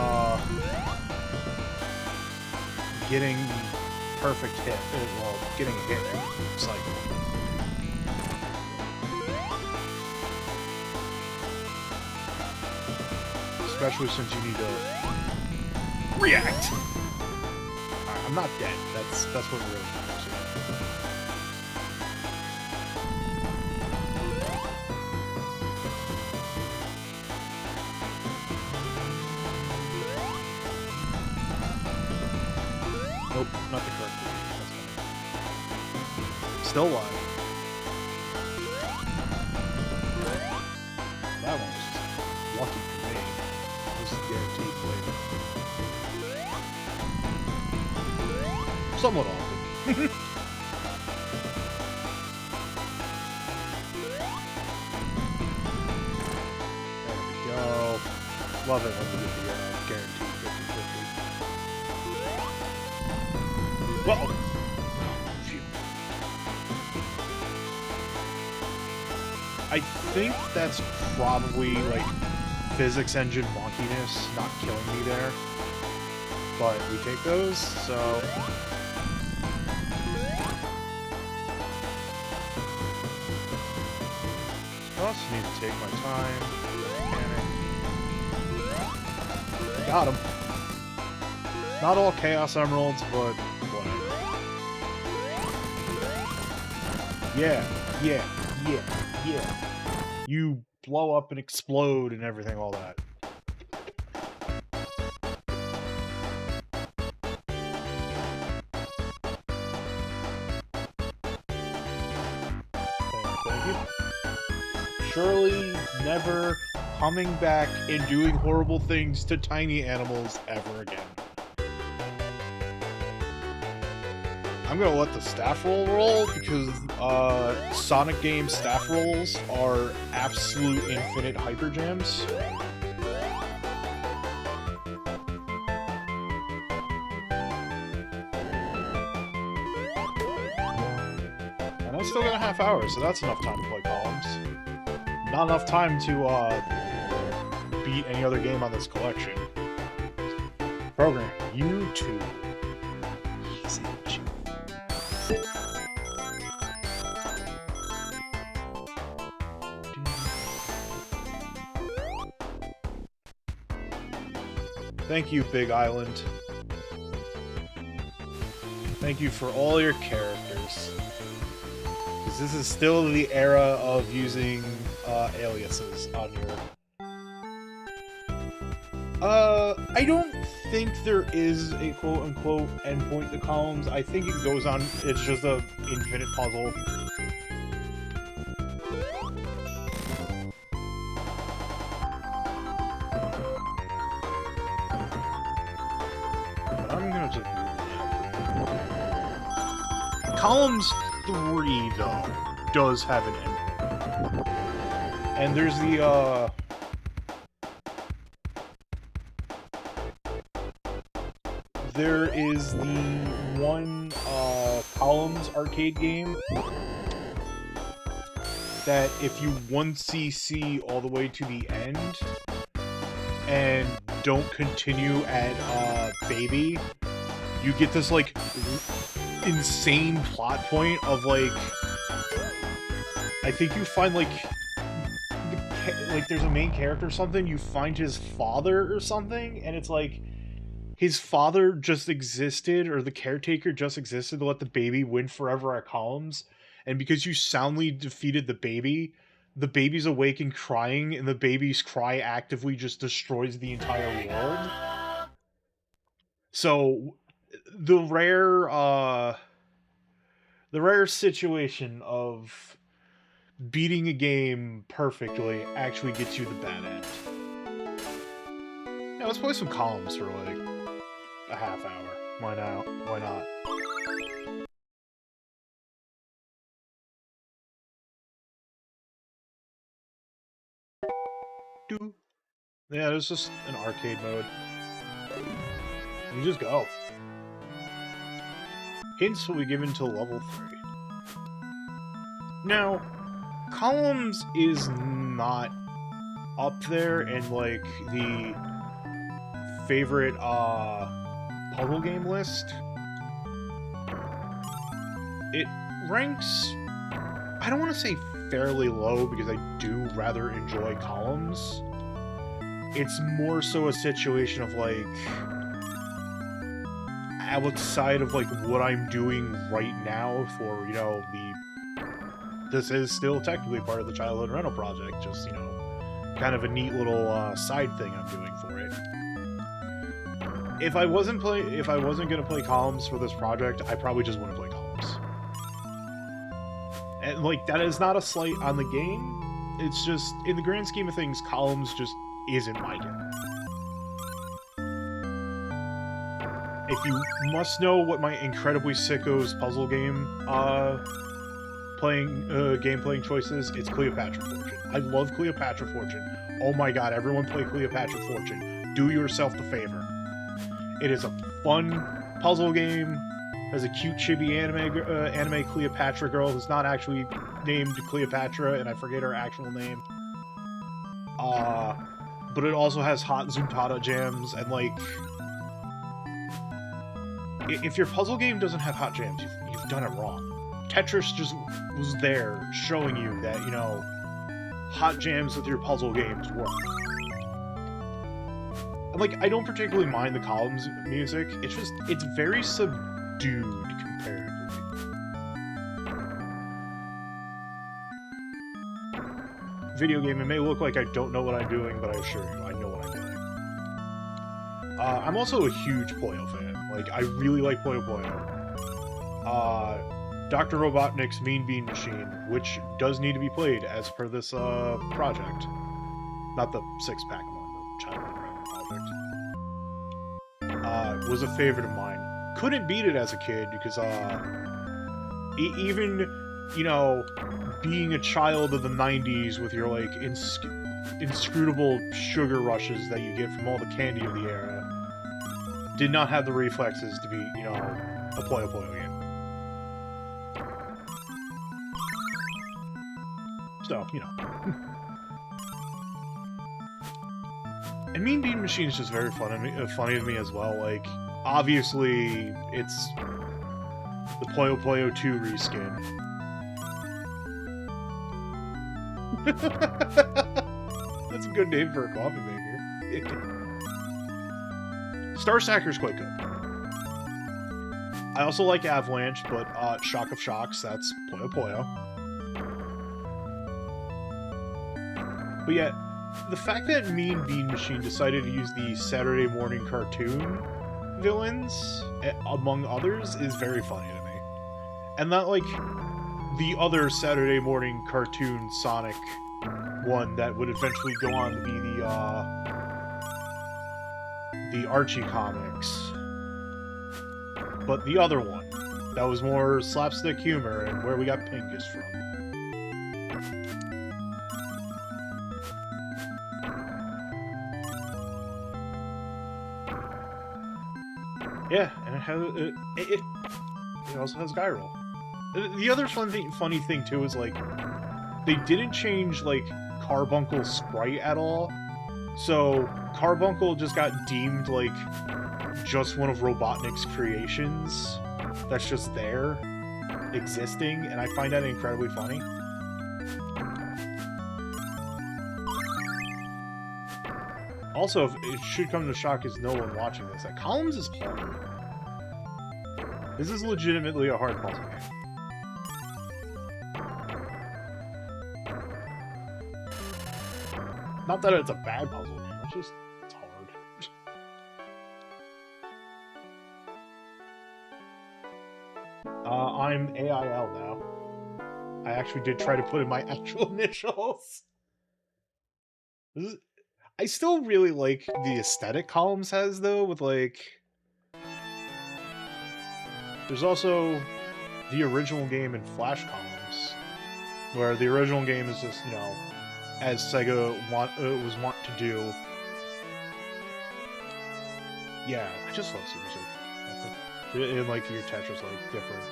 getting perfect hit. Well, getting a hit every cycle. Especially since you need to react. Alright, I'm not dead. That's what really matters here. Nope, not the correct one. That's fine. Still alive. That one was lucky for me. This is guaranteed later. Somewhat often. There we go. Love it when we get the guaranteed 50-50. Whoa! I think that's probably, like, physics engine wonkiness not killing me there. But we take those, so... Just need to take my time. Panic. Got him. Not all Chaos Emeralds, but whatever. Yeah. You blow up and explode and everything, all that. Thank you. Surely never coming back and doing horrible things to tiny animals ever again. I'm gonna let the staff roll because Sonic game staff rolls are absolute infinite hyper jams. And I still got a half hour, so that's enough time to play Columns. Not enough time to beat any other game on this collection. Program YouTube. Easy. Thank you, Big Island. Thank you for all your characters. Because this is still the era of using aliases on your... I don't think there is a quote-unquote endpoint to Columns. I think it goes on... It's just a infinite puzzle. I'm gonna just... Columns 3, though, does have an endpoint. And there's the, there is the one, Columns arcade game that if you 1cc all the way to the end and don't continue at, Baby, you get this, like, insane plot point of, like, I think you find, like, there's a main character or something, you find his father or something, and it's like, his father just existed, or the caretaker just existed to let the baby win forever at Columns, and because you soundly defeated the baby's awake and crying, and the baby's cry actively just destroys the entire world. So, the rare situation of beating a game perfectly actually gets you the bad end. Yeah, let's play some Columns for like a half hour. Why not? Why not? Yeah, there's just an arcade mode. You just go. Hints will be given till level 3. Now, Columns is not up there in, like, the favorite, puzzle game list. It ranks, I don't want to say fairly low, because I do rather enjoy Columns. It's more so a situation of, like, outside of, like, what I'm doing right now for, you know, this is still technically part of the Childhood Rental Project, just, you know, kind of a neat little, side thing I'm doing for it. If I wasn't gonna play Columns for this project, I probably just wouldn't play Columns. And, like, that is not a slight on the game, it's just, in the grand scheme of things, Columns just isn't my game. If you must know what my incredibly sickos puzzle game, game playing choices, it's Cleopatra Fortune. I love Cleopatra Fortune. Oh my god, everyone play Cleopatra Fortune. Do yourself the favor. It is a fun puzzle game. There's a cute chibi anime Cleopatra girl who's not actually named Cleopatra, and I forget her actual name. But it also has hot Zuntata jams, and, like, if your puzzle game doesn't have hot jams, you've done it wrong. Tetris just was there showing you that, you know, hot jams with your puzzle games work. And, like, I don't particularly mind the Columns music, it's very subdued comparatively. Video game, it may look like I don't know what I'm doing, but I assure you, I know what I'm doing. I'm also a huge Puyo fan. Like, I really like Puyo Puyo. Dr. Robotnik's Mean Bean Machine, which does need to be played as per this, project. Not the 6-pack one, the Childhood Rental Project. Was a favorite of mine. couldn't beat it as a kid because even, you know, being a child of the 90s with your, like, inscrutable sugar rushes that you get from all the candy of the era, did not have the reflexes to be, you know, a Puyo Puyo game. So, you know. And Mean Bean Machine is just very funny to me as well. Like, obviously, it's the Puyo Puyo 2 reskin. That's a good name for a coffee maker. Star Stacker's quite good. I also like Avalanche, but Shock of Shocks, that's Puyo Puyo. But yeah, the fact that Mean Bean Machine decided to use the Saturday morning cartoon villains, among others, is very funny to me. And not like the other Saturday morning cartoon Sonic one that would eventually go on to be the Archie comics. But the other one, that was more slapstick humor and where we got Pingus from. Yeah, and it also has Gyro. The other funny thing too is, like, they didn't change, like, Carbuncle's sprite at all. So Carbuncle just got deemed, like, just one of Robotnik's creations that's just there, existing, and I find that incredibly funny. Also, it should come to shock is no one watching this, that Columns is hard. This is legitimately a hard puzzle game. Not that it's a bad puzzle game, it's just, it's hard. I'm AIL now. I actually did try to put in my actual initials. I still really like the aesthetic Columns has, though, with, like... There's also the original game in Flash Columns, where the original game is just, you know, as Sega was wont to do. Yeah, I just love Super Circuit. And, like, your Tetris, like, different.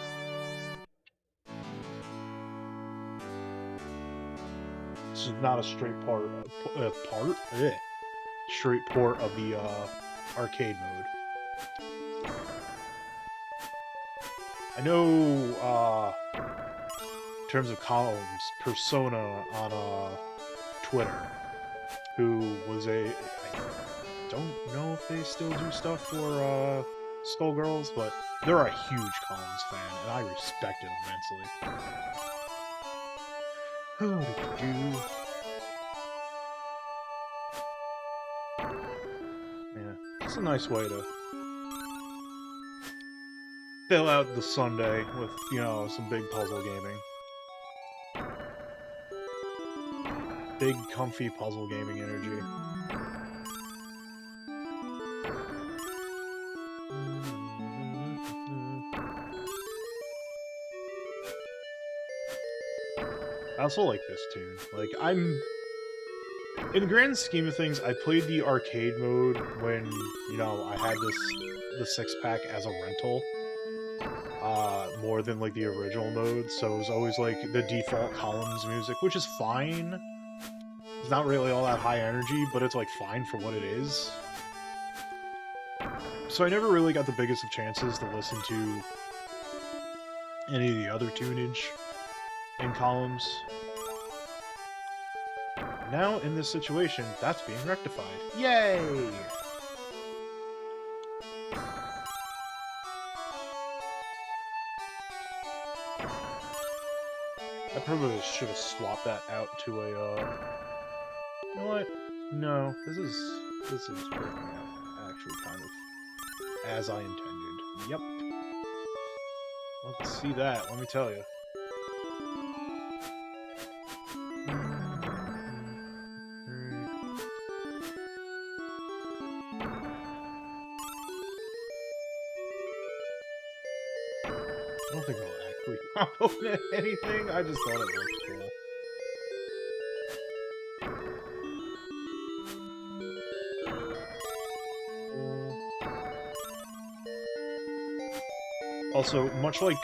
This is not a straight straight port of the arcade mode. I know, in terms of Columns, Persona on Twitter, who was I don't know if they still do stuff for Skullgirls, but they're a huge Columns fan, and I respect it immensely. Yeah, it's a nice way to fill out the Sunday with, you know, some big puzzle gaming. Big, comfy puzzle gaming energy. I also like this tune. Like, in the grand scheme of things, I played the arcade mode when, you know, I had the 6-pack as a rental. More than, like, the original mode, so it was always, like, the default Columns music, which is fine. It's not really all that high energy, but it's, like, fine for what it is. So I never really got the biggest of chances to listen to any of the other tunage in Columns. Now, in this situation, that's being rectified. Yay! I probably should have swapped that out to a, you know what? No, this is working out actually kind of as I intended. Yep. Let's see that, let me tell you. I don't think I'll actually pop open anything. I just thought it looked cool. Also, much like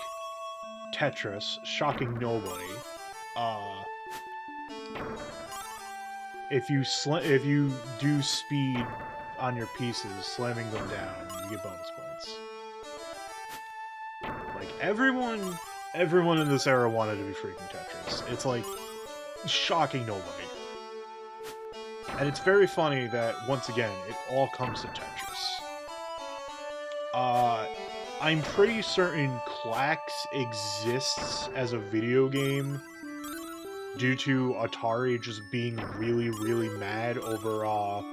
Tetris, shocking nobody, if you do speed on your pieces, slamming them down, you get bonus points. Like everyone in this era wanted to be freaking Tetris. It's like shocking nobody. And it's very funny that once again, it all comes to Tetris. I'm pretty certain Klax exists as a video game due to Atari just being really, really mad over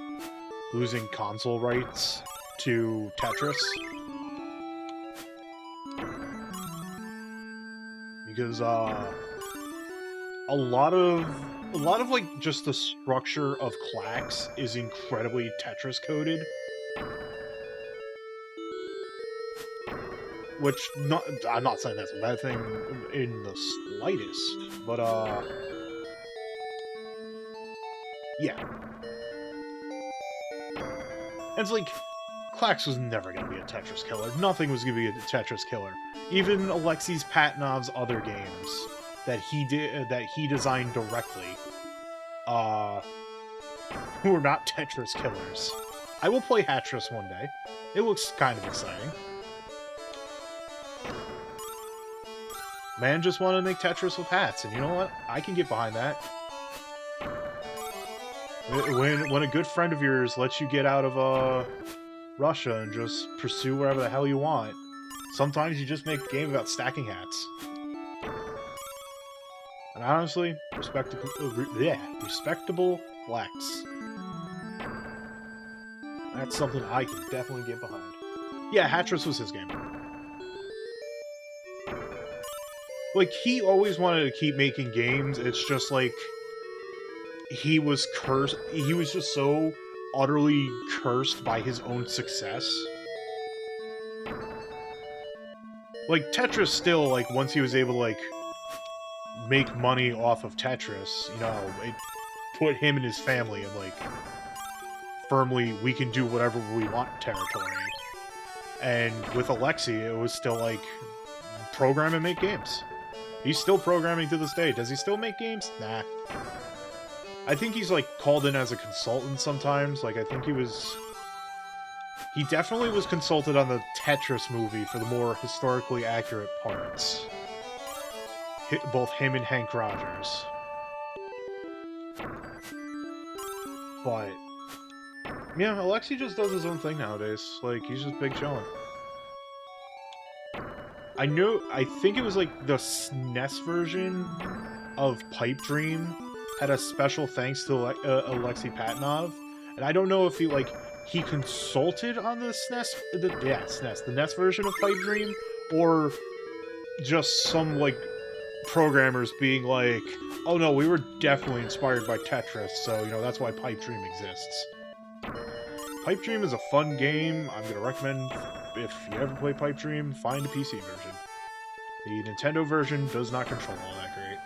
losing console rights to Tetris. Because a lot of like just the structure of Klax is incredibly Tetris coded. Which, I'm not saying that's a bad thing in the slightest, but, yeah. And it's like, Klax was never going to be a Tetris killer. Nothing was going to be a Tetris killer. Even Alexei Patanov's other games that he designed directly, were not Tetris killers. I will play Hatris one day. It looks kind of exciting. Man just wanted to make Tetris with hats, and you know what? I can get behind that. When a good friend of yours lets you get out of Russia and just pursue wherever the hell you want, sometimes you just make a game about stacking hats. And honestly, respectable flex. That's something I can definitely get behind. Yeah, Hatris was his game. Like, he always wanted to keep making games, it's just like, he was cursed, he was just so utterly cursed by his own success. Like, Tetris still, like, once he was able to, like, make money off of Tetris, you know, it put him and his family in, like, firmly, we can do whatever we want territory. And with Alexei, it was still, like, program and make games. He's still programming to this day. Does he still make games? Nah. I think he's, like, called in as a consultant sometimes. Like, I think he definitely was consulted on the Tetris movie for the more historically accurate parts. Both him and Hank Rogers. But, yeah, Alexei just does his own thing nowadays. Like, he's just big chillin'. I think it was like the SNES version of Pipe Dream had a special thanks to Alexei Patanov, and I don't know if he consulted on the SNES, the NES version of Pipe Dream, or just some like programmers being like, oh no, we were definitely inspired by Tetris, so you know that's why Pipe Dream exists. Pipe Dream is a fun game. I'm gonna recommend, if you ever play Pipe Dream, find a PC version. The Nintendo version does not control all that great.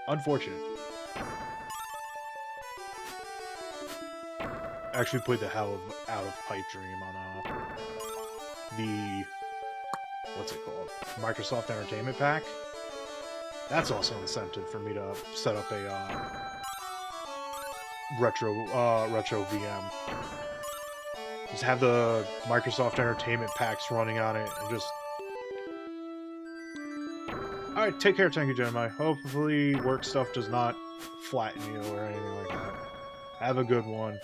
Unfortunate. I actually played the hell out of Pipe Dream on the, what's it called? Microsoft Entertainment Pack. That's also an incentive for me to set up a retro VM. Just have the Microsoft Entertainment Packs running on it, and just... Alright, take care, Tanky Gemini. Hopefully work stuff does not flatten you or anything like that. Have a good one.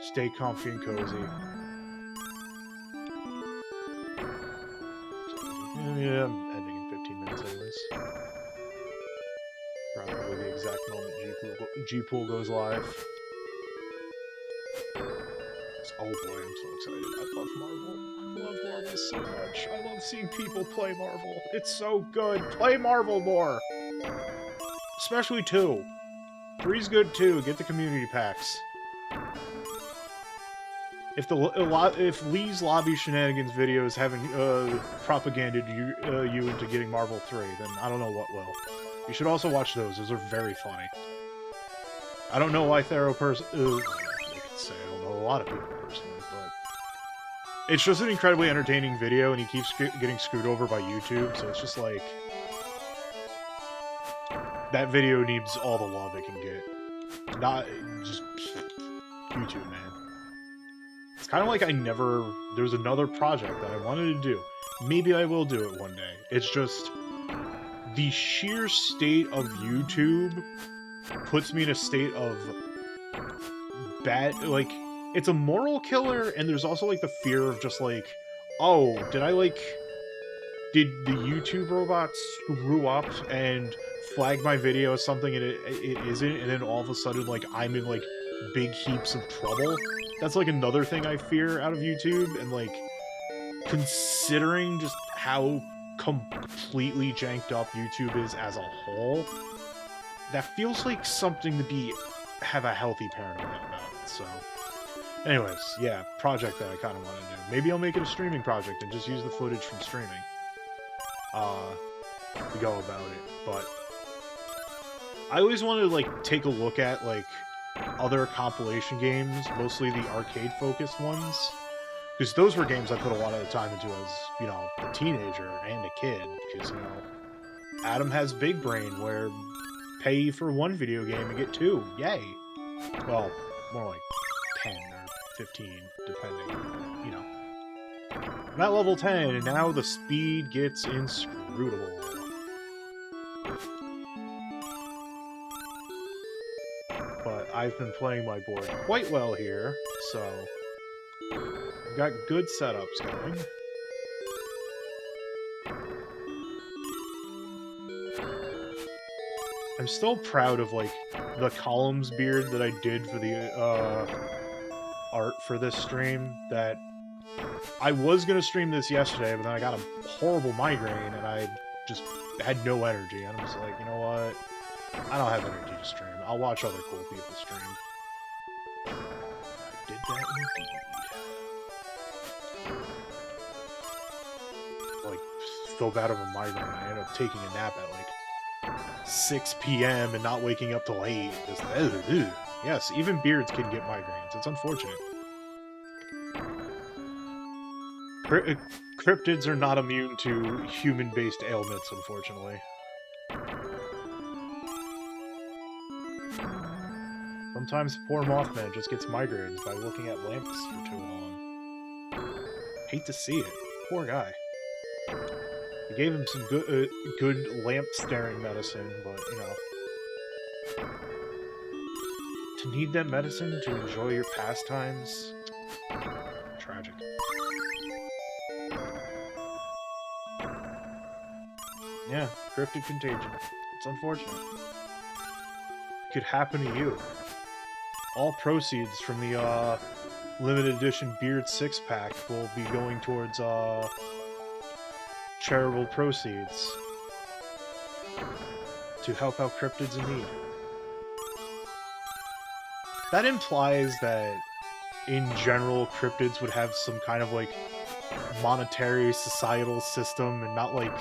Stay comfy and cozy. Yeah, I'm ending in 15 minutes anyways. Probably the exact moment G-Pool goes live. Oh boy, I'm so excited. I love Marvel. I love Marvel so much. I love seeing people play Marvel. It's so good. Play Marvel more! Especially 2. 3's good too. Get the community packs. if Lee's lobby shenanigans videos haven't propaganded you into getting Marvel 3, then I don't know what will. You should also watch those. Those are very funny. I don't know why Thero I could say I don't know a lot of people personally, but it's just an incredibly entertaining video, and he keeps getting screwed over by YouTube, so it's just like that video needs all the love it can get. Not just YouTube, man. It's kind of like there's another project that I wanted to do. Maybe I will do it one day. It's just the sheer state of YouTube puts me in a state of bad, like, it's a moral killer, and there's also, like, the fear of just, like, oh, did the YouTube robot screw up and flag my video as something and it isn't, and then all of a sudden, like, I'm in, like, big heaps of trouble? That's, like, another thing I fear out of YouTube, and, like, considering just how completely janked up YouTube is as a whole, that feels like something to have a healthy paranoia about, so... Anyways, yeah, project that I kind of want to do. Maybe I'll make it a streaming project and just use the footage from streaming. To go about it, but... I always wanted to, like, take a look at, like, other compilation games, mostly the arcade-focused ones. Because those were games I put a lot of the time into as, you know, a teenager and a kid. Because, you know, Adam has Big Brain, where pay for one video game and get two. Yay! Well, more like 10 or 15, depending, you know. I'm at level 10, and now the speed gets inscrutable. But I've been playing my board quite well here, so I've got good setups going. I'm still proud of, like, the columns beard that I did for the art for this stream. That I was gonna stream this yesterday, but then I got a horrible migraine and I just had no energy, and I'm just like, you know what? I don't have energy to stream. I'll watch other cool people stream. I did that indeed. Like, so bad of a migraine, I ended up taking a nap at like 6 p.m. and not waking up till 8. Just, ugh. Yes, even beards can get migraines. It's unfortunate. Cryptids are not immune to human-based ailments, unfortunately. Sometimes poor Mothman just gets migraines by looking at lamps for too long. Hate to see it. Poor guy. We gave him some good lamp-staring medicine, but, you know... To need that medicine to enjoy your pastimes? Tragic. Yeah, cryptid contagion. It's unfortunate. It could happen to you. All proceeds from the limited edition Beard 6-pack will be going towards charitable proceeds to help out cryptids in need. That implies that, in general, cryptids would have some kind of, like, monetary societal system and not, like,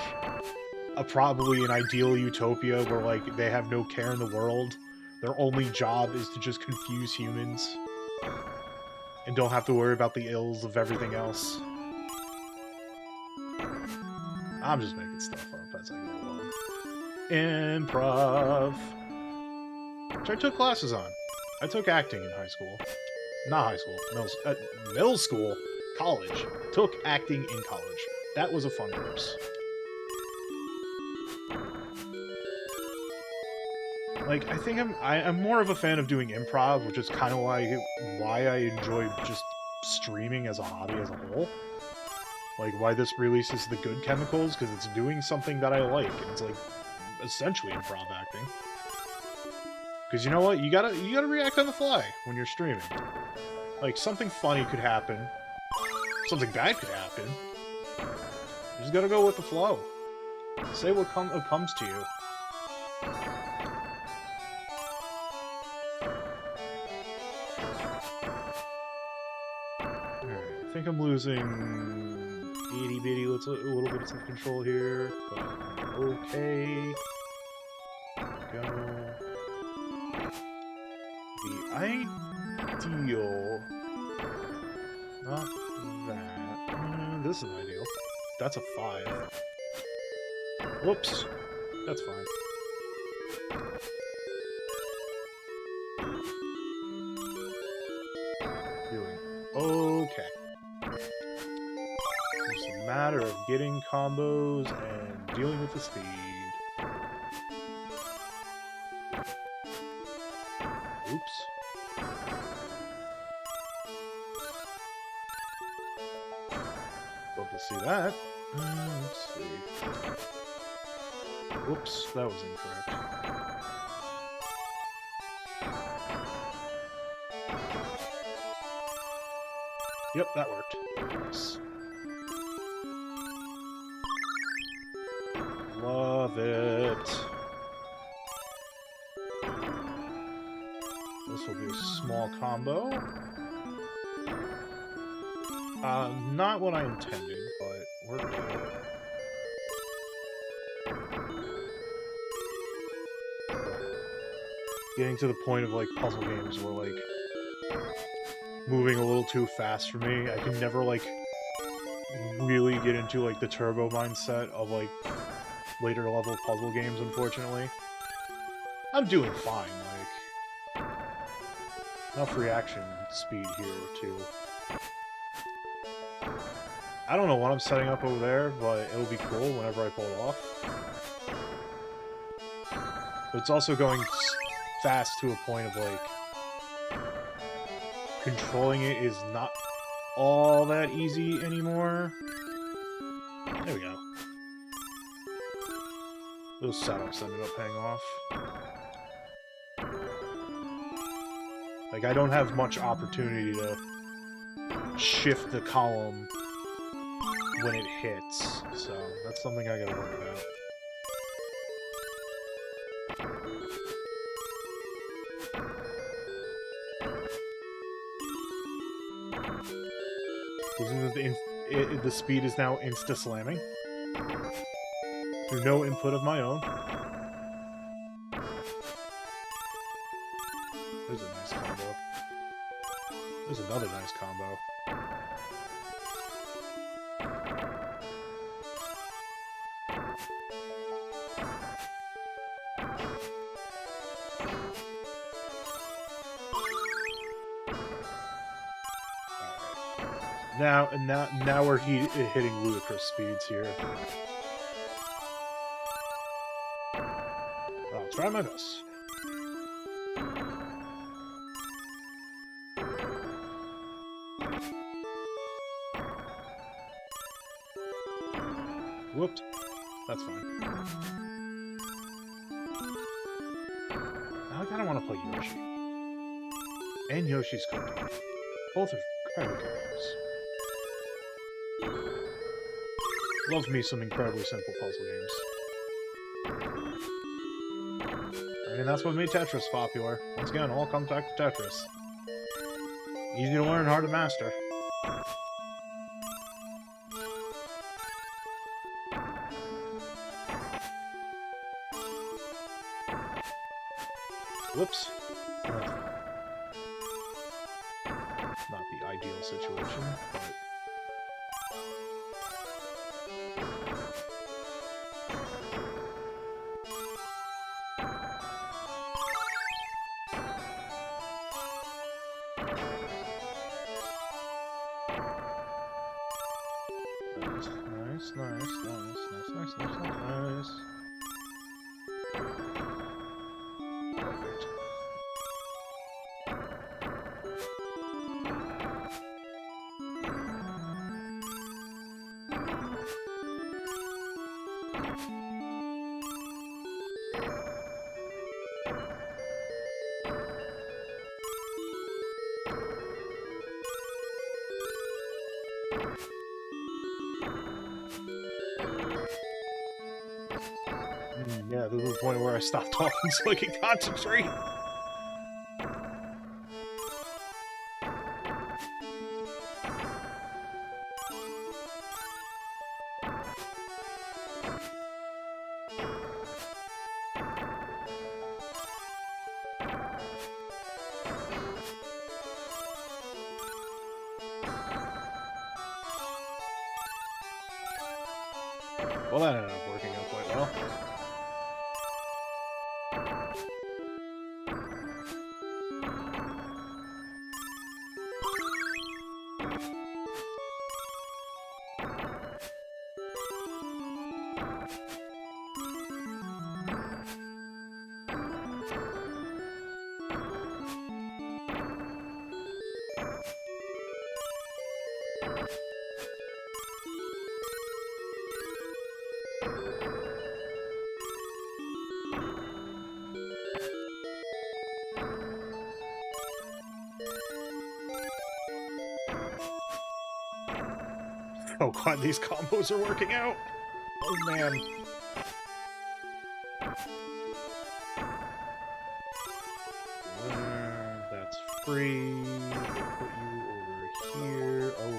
probably an ideal utopia where, like, they have no care in the world. Their only job is to just confuse humans and don't have to worry about the ills of everything else. I'm just making stuff up as I go along. Improv. Which I took classes on. I took acting in high school. Not high school. Middle school. College. Took acting in college. That was a fun course. Like, I think I'm more of a fan of doing improv, which is kind of why I enjoy just streaming as a hobby as a whole. Like, why this releases the good chemicals, because it's doing something that I like, and it's, like, essentially improv acting. Because you know what? You gotta react on the fly when you're streaming. Like, something funny could happen. Something bad could happen. You just gotta go with the flow. Say what comes to you. think I'm losing itty bitty little bit of self-control here, but okay. Go. The ideal. Not that. This is ideal. That's a 5. Whoops. That's fine. Doing okay. It's a matter of getting combos and dealing with the speed. Oops. Love to see that. Let's see. Whoops, that was incorrect. Yep, that worked. Nice. Love it. This will be a small combo. Not what I intended, but worked out. Getting to the point of, like, puzzle games where, like, moving a little too fast for me. I can never, like, really get into, like, the turbo mindset of, like, later level puzzle games, unfortunately. I'm doing fine, like, enough reaction speed here, too. I don't know what I'm setting up over there, but it'll be cool whenever I pull it off. But it's also going fast to a point of, like, controlling it is not all that easy anymore. There we go. Those setups ended up paying off. Like, I don't have much opportunity to shift the column when it hits, so that's something I gotta worry about. The speed is now insta-slamming. Through no input of my own. There's a nice combo. There's another nice combo. Now we're hitting ludicrous speeds here. I'll try my best. Whoops. That's fine. I kinda wanna play Yoshi. And Yoshi's Cookie. Both are incredibly good games. Love me some incredibly simple puzzle games. I mean, that's what made Tetris popular. Once again, all comes back to Tetris. Easy to learn, hard to master. Whoops. Not the ideal situation, but... Nice. Perfect. Yeah, this is the point where I stopped talking so I can concentrate. Well, that ended up working out quite well. Oh god, these combos are working out! Oh man. That's free. We'll put you over here. Oh.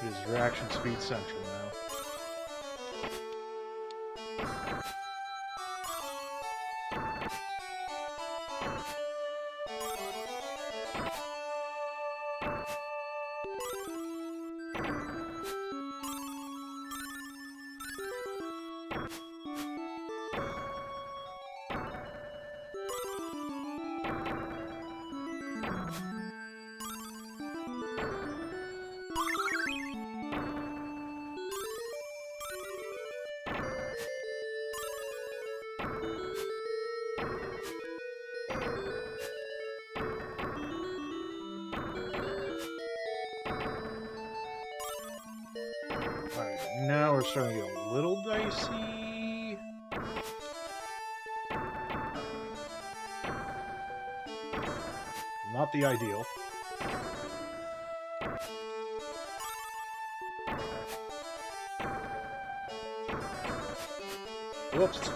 It is reaction speed central now. Alright, now we're starting to get a little dicey. Not the ideal. Whoops.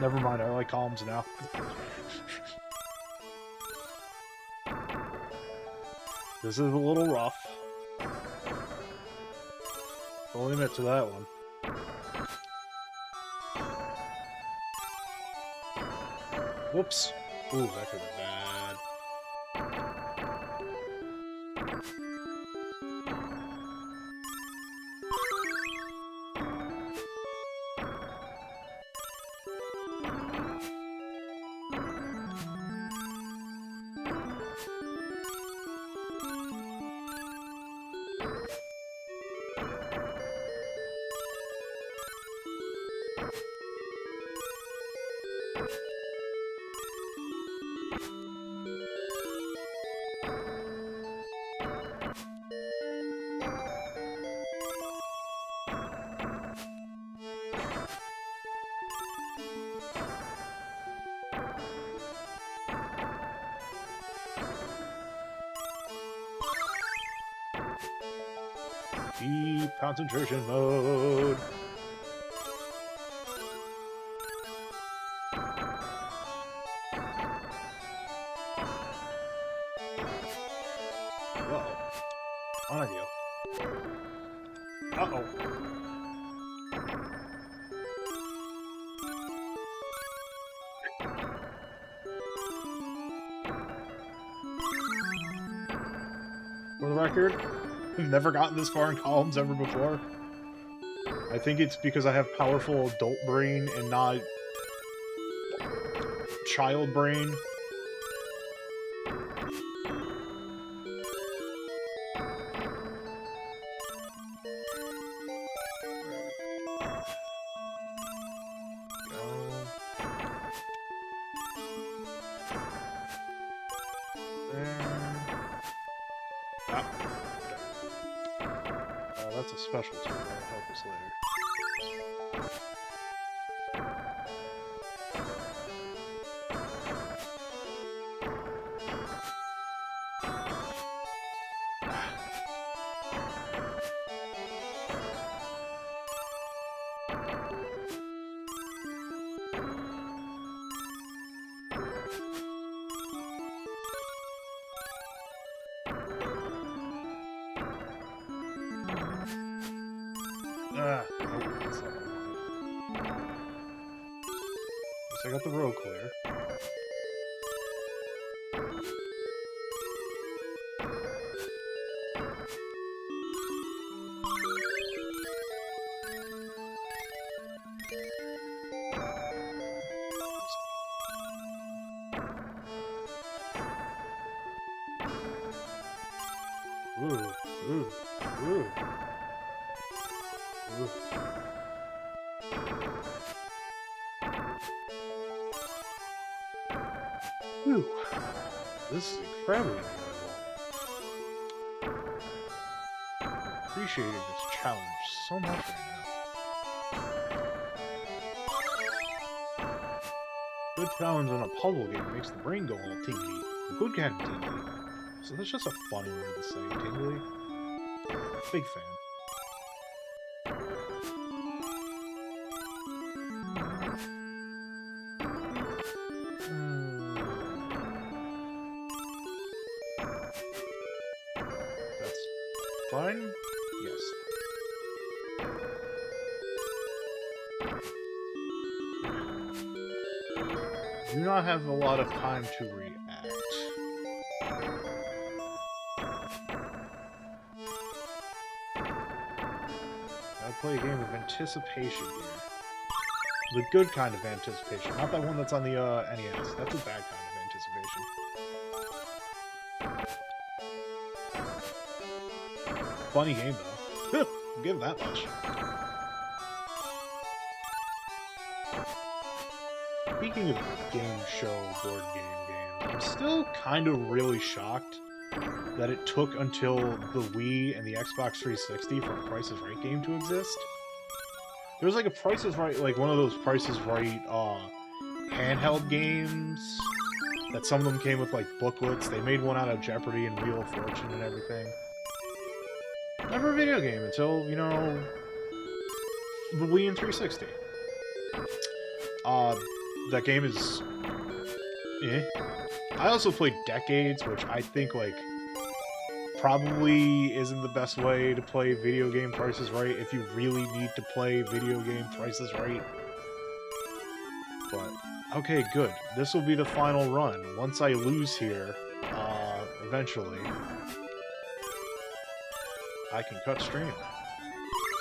Never mind, I like columns now. This is a little rough. I'll admit to that one. Whoops. Ooh, that could be bad. Deep concentration mode. Whoa. Unideal. Uh-oh. For the record, I've never gotten this far in columns ever before. I think it's because I have powerful adult brain and not child brain. there. Ah. That's a special tool that'll help us later. Nope, that's not what I wanted. Guess I got the road clear. Ooh, ooh, ooh. Ooh. Whew. This is incredibly enjoyable. I'm appreciating this challenge so much right now. Good challenge in a puzzle game makes the brain go all tingly. A good kind of tingly. So that's just a funny word to say, tingly. Big fan. Fine? Yes. Do not have a lot of time to react. Gotta play a game of anticipation here. The good kind of anticipation, not that one that's on the NES. That's a bad kind of anticipation. Funny game, though. I'll give that much. Speaking of game show board game games, I'm still kind of really shocked that it took until the Wii and the Xbox 360 for a Price is Right game to exist. There was like a Price is Right, like one of those Price is Right handheld games that some of them came with like booklets. They made one out of Jeopardy and Wheel of Fortune and everything. Never a video game until, you know, the Wii and 360. That game is... eh. I also played Decades, which I think, like, probably isn't the best way to play video game Price is Right if you really need to play video game Price is Right. But, okay, good. This will be the final run. Once I lose here, eventually, I can cut stream.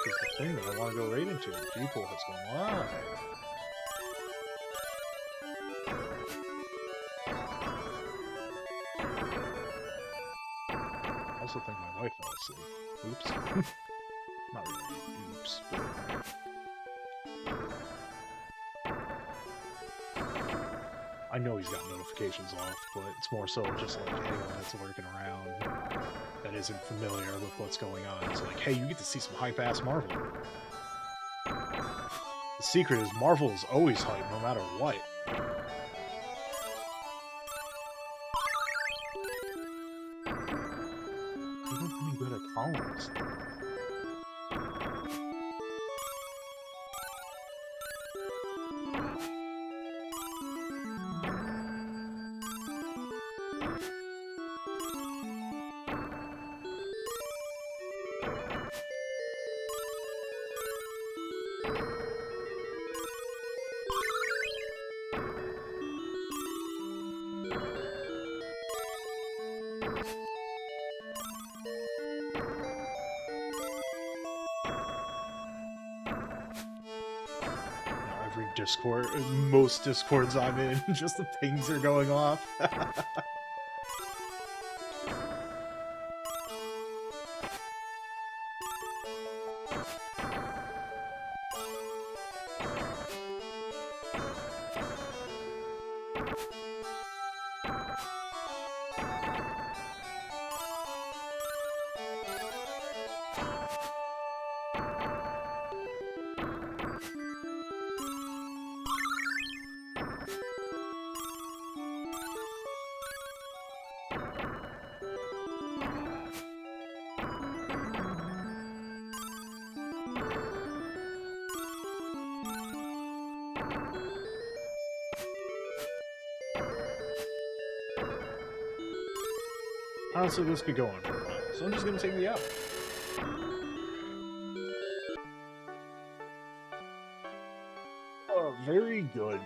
Because the thing that I want to go right into, people has gone live. I also think my wife fell asleep. Oops. Not really. Oops. I know he's got notifications off, but it's more so just like anyone that's lurking around that isn't familiar with what's going on. It's like, hey, you get to see some hype-ass Marvel. The secret is Marvel is always hype, no matter what. I'm pretty good at columns. Discord, most Discords I'm in, just the pings are going off. Honestly, this could go on for a while, so I'm just gonna take me out. Oh, very good.